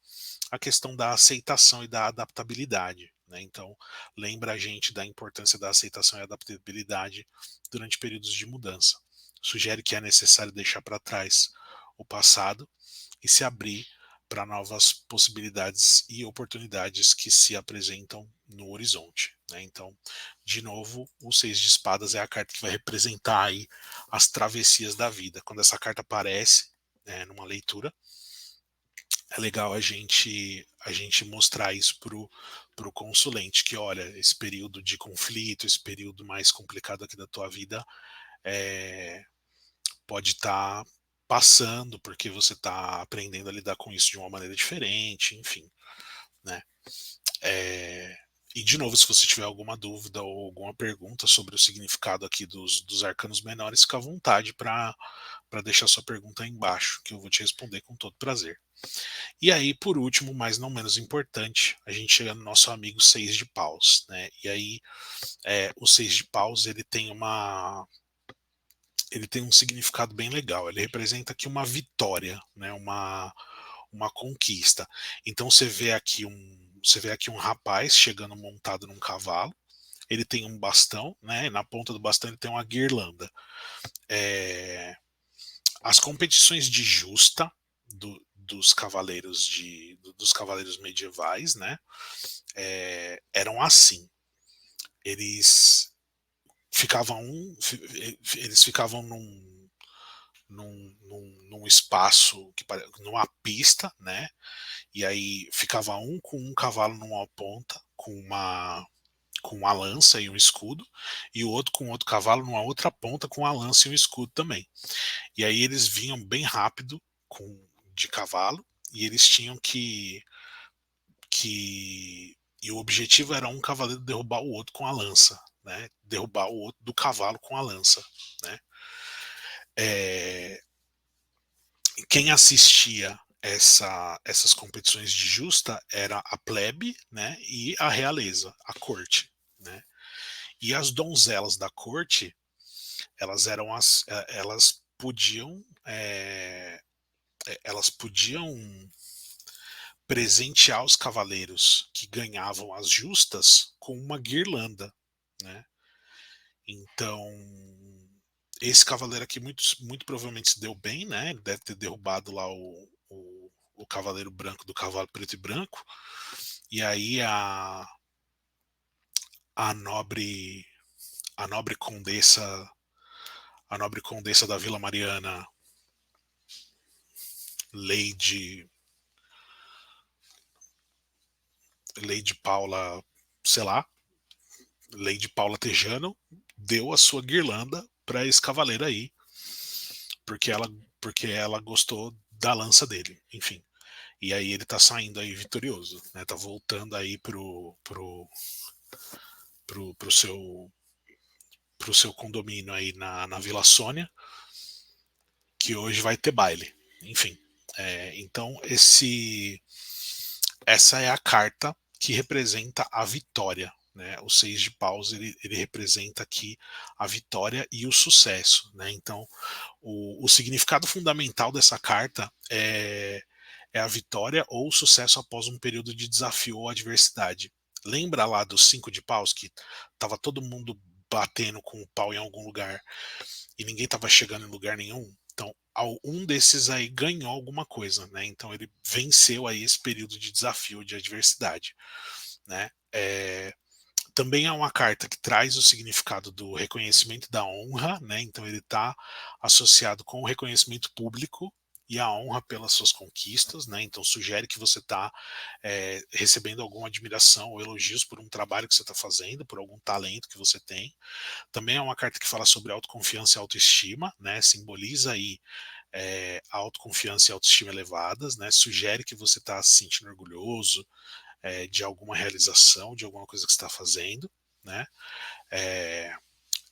a questão da aceitação e da adaptabilidade. Né? Então, lembra a gente da importância da aceitação e adaptabilidade durante períodos de mudança. Sugere que é necessário deixar para trás o passado e se abrir para novas possibilidades e oportunidades que se apresentam no horizonte. Né? Então, de novo, o Seis de Espadas é a carta que vai representar aí as travessias da vida. Quando essa carta aparece numa leitura, é legal a gente mostrar isso pro consulente, que olha, esse período de conflito, esse período mais complicado aqui da tua vida é, pode estar passando, porque você está aprendendo a lidar com isso de uma maneira diferente, enfim, né? É, e de novo, se você tiver alguma dúvida ou alguma pergunta sobre o significado aqui dos arcanos menores, fica à vontade para deixar sua pergunta aí embaixo, que eu vou te responder com todo prazer. E aí, por último, mas não menos importante, a gente chega no nosso amigo Seis de Paus, né? E aí, o Seis de Paus ele tem um significado bem legal. Ele representa aqui uma vitória, né? Uma conquista. Então você vê aqui um rapaz chegando montado num cavalo. Ele tem um bastão, né? E na ponta do bastão ele tem uma guirlanda. As competições de justa dos cavaleiros medievais, né? Eram assim. Eles ficavam eles ficavam num espaço numa pista, né? E aí ficava um com um cavalo numa ponta, com uma lança e um escudo, e o outro com outro cavalo numa outra ponta com a lança e um escudo também. E aí eles vinham bem rápido de cavalo e eles tinham que e o objetivo era um cavaleiro derrubar o outro com a lança, né? Derrubar o outro do cavalo com a lança, né? É, quem assistia essas competições de justa era a plebe, né? E a realeza, a corte, né? E as donzelas da corte, elas podiam elas podiam presentear os cavaleiros que ganhavam as justas com uma guirlanda, né? Então, esse cavaleiro aqui muito provavelmente se deu bem, né? Ele deve ter derrubado lá o cavaleiro branco do cavalo preto e branco. E aí a nobre a nobre condessa a nobre condessa da Vila Mariana, Lady Lady Paula, sei lá, Lady Paula Tejano, deu a sua guirlanda para esse cavaleiro aí, porque ela gostou da lança dele, enfim. E aí ele tá saindo aí vitorioso, né? Tá voltando aí pro seu condomínio aí na Vila Sônia, que hoje vai ter baile. Enfim, então essa é a carta que representa a vitória, né? O 6 de paus ele representa aqui a vitória e o sucesso, né? Então, o significado fundamental dessa carta é a vitória ou o sucesso após um período de desafio ou adversidade. Lembra lá dos 5 de paus que estava todo mundo batendo com o pau em algum lugar e ninguém estava chegando em lugar nenhum? Então, um desses aí ganhou alguma coisa, né? Então ele venceu aí esse período de desafio, de adversidade, né? Também é uma carta que traz o significado do reconhecimento da honra, né? Então ele está associado com o reconhecimento público e a honra pelas suas conquistas, né? Então sugere que você está recebendo alguma admiração ou elogios por um trabalho que você está fazendo, por algum talento que você tem. Também é uma carta que fala sobre autoconfiança e autoestima, né? Simboliza aí a autoconfiança e autoestima elevadas, né? Sugere que você está se sentindo orgulhoso, de alguma realização, de alguma coisa que está fazendo, né? É,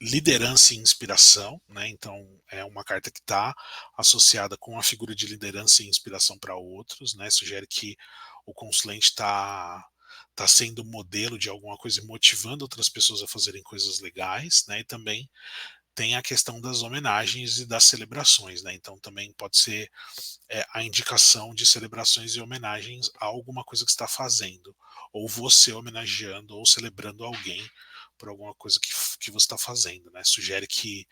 liderança e inspiração, né? Então é uma carta que está associada com a figura de liderança e inspiração para outros, né? Sugere que o consulente está sendo modelo de alguma coisa e motivando outras pessoas a fazerem coisas legais, né? E também tem a questão das homenagens e das celebrações, né? Então também pode ser a indicação de celebrações e homenagens a alguma coisa que está fazendo, ou você homenageando ou celebrando alguém por alguma coisa que você está fazendo, né? Sugere que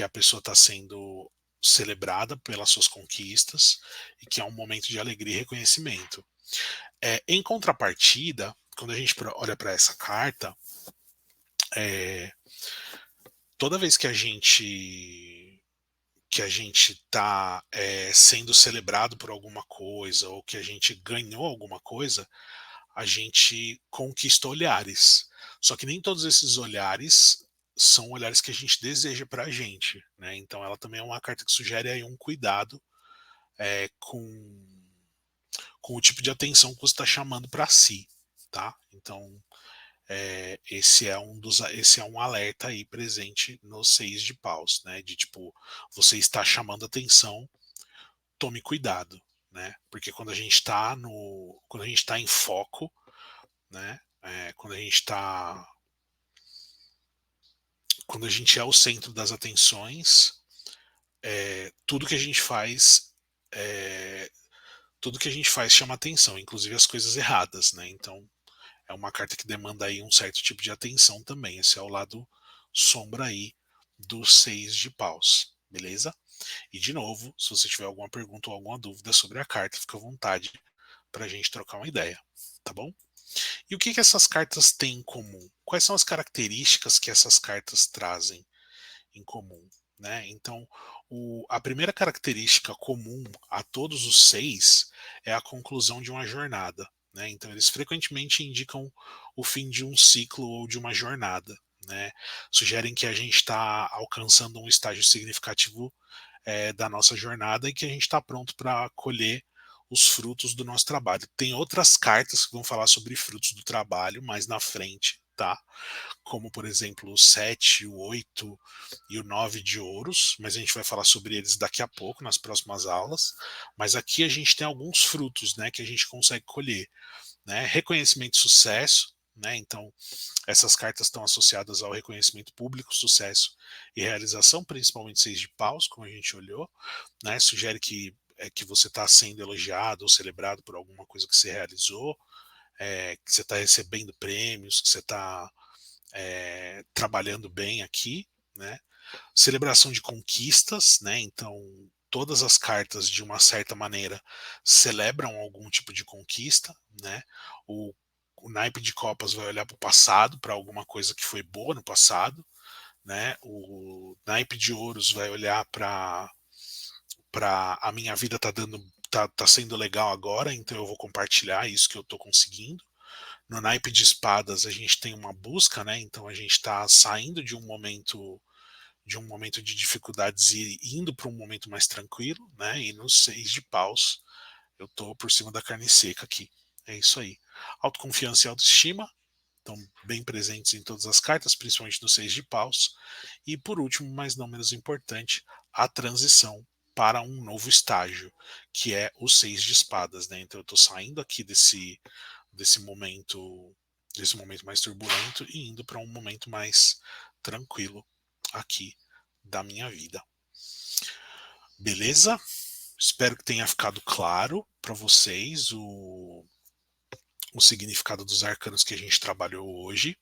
a pessoa está sendo celebrada pelas suas conquistas e que é um momento de alegria e reconhecimento. Em contrapartida, quando a gente olha para essa carta, é, toda vez que a gente está sendo celebrado por alguma coisa ou que a gente ganhou alguma coisa, a gente conquista olhares. Só que nem todos esses olhares são olhares que a gente deseja para a gente, né? Então ela também é uma carta que sugere aí um cuidado com o tipo de atenção que você está chamando para si, tá? Então esse é um alerta aí presente no 6 de paus, né? De tipo, você está chamando atenção, tome cuidado, né? Porque quando a gente está em foco, né? Quando a gente é o centro das atenções, tudo que a gente faz, é, tudo que a gente faz chama atenção, inclusive as coisas erradas, né? Então é uma carta que demanda aí um certo tipo de atenção também. Esse é o lado sombra aí do 6 de paus, beleza? E de novo, se você tiver alguma pergunta ou alguma dúvida sobre a carta, fica à vontade para a gente trocar uma ideia, tá bom? E o que essas cartas têm em comum? Quais são as características que essas cartas trazem em comum? Né? Então, a primeira característica comum a todos os 6 é a conclusão de uma jornada. Né? Então, eles frequentemente indicam o fim de um ciclo ou de uma jornada. Né? Sugerem que a gente está alcançando um estágio significativo da nossa jornada e que a gente está pronto para colher os frutos do nosso trabalho. Tem outras cartas que vão falar sobre frutos do trabalho mais na frente, tá? Como, por exemplo, o 7, o 8 e o 9 de ouros, mas a gente vai falar sobre eles daqui a pouco, nas próximas aulas. Mas aqui a gente tem alguns frutos, né, que a gente consegue colher, né? Reconhecimento e sucesso, né? Então, essas cartas estão associadas ao reconhecimento público, sucesso e realização, principalmente 6 de paus, como a gente olhou, né? Sugere que você está sendo elogiado ou celebrado por alguma coisa que você realizou, que você está recebendo prêmios, que você está trabalhando bem aqui, né? Celebração de conquistas, né? Então todas as cartas de uma certa maneira celebram algum tipo de conquista, né? O, o naipe de copas vai olhar para o passado, para alguma coisa que foi boa no passado, né? O naipe de ouros vai olhar para a minha vida tá sendo legal agora, então eu vou compartilhar isso que eu estou conseguindo. No naipe de espadas a gente tem uma busca, né? Então a gente está saindo de um momento de dificuldades e indo para um momento mais tranquilo, né? E no 6 de paus eu tô por cima da carne seca aqui. É isso aí. Autoconfiança e autoestima estão bem presentes em todas as cartas, principalmente no 6 de paus. E por último, mas não menos importante, a transição, para um novo estágio, que é o 6 de espadas, né? Então eu tô saindo aqui desse momento mais turbulento e indo para um momento mais tranquilo aqui da minha vida. Beleza? Espero que tenha ficado claro para vocês o significado dos arcanos que a gente trabalhou hoje.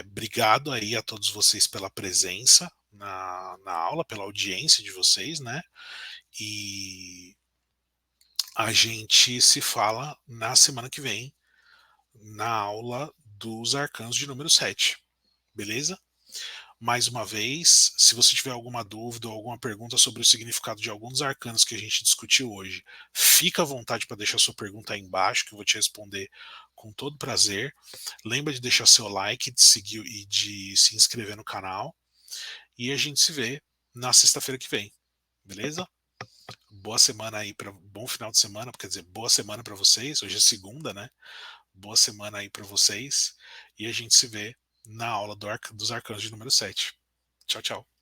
Obrigado aí a todos vocês pela presença na aula, pela audiência de vocês, né? E a gente se fala na semana que vem, na aula dos arcanos de número 7. Beleza? Mais uma vez, se você tiver alguma dúvida ou alguma pergunta sobre o significado de alguns arcanos que a gente discutiu hoje, fica à vontade para deixar sua pergunta aí embaixo, que eu vou te responder com todo prazer. Lembra de deixar seu like, de seguir e de se inscrever no canal. E a gente se vê na sexta-feira que vem, beleza? Boa semana aí, bom final de semana, quer dizer, boa semana para vocês. Hoje é segunda, né? Boa semana aí para vocês. E a gente se vê na aula dos arcanos de número 7. Tchau, tchau.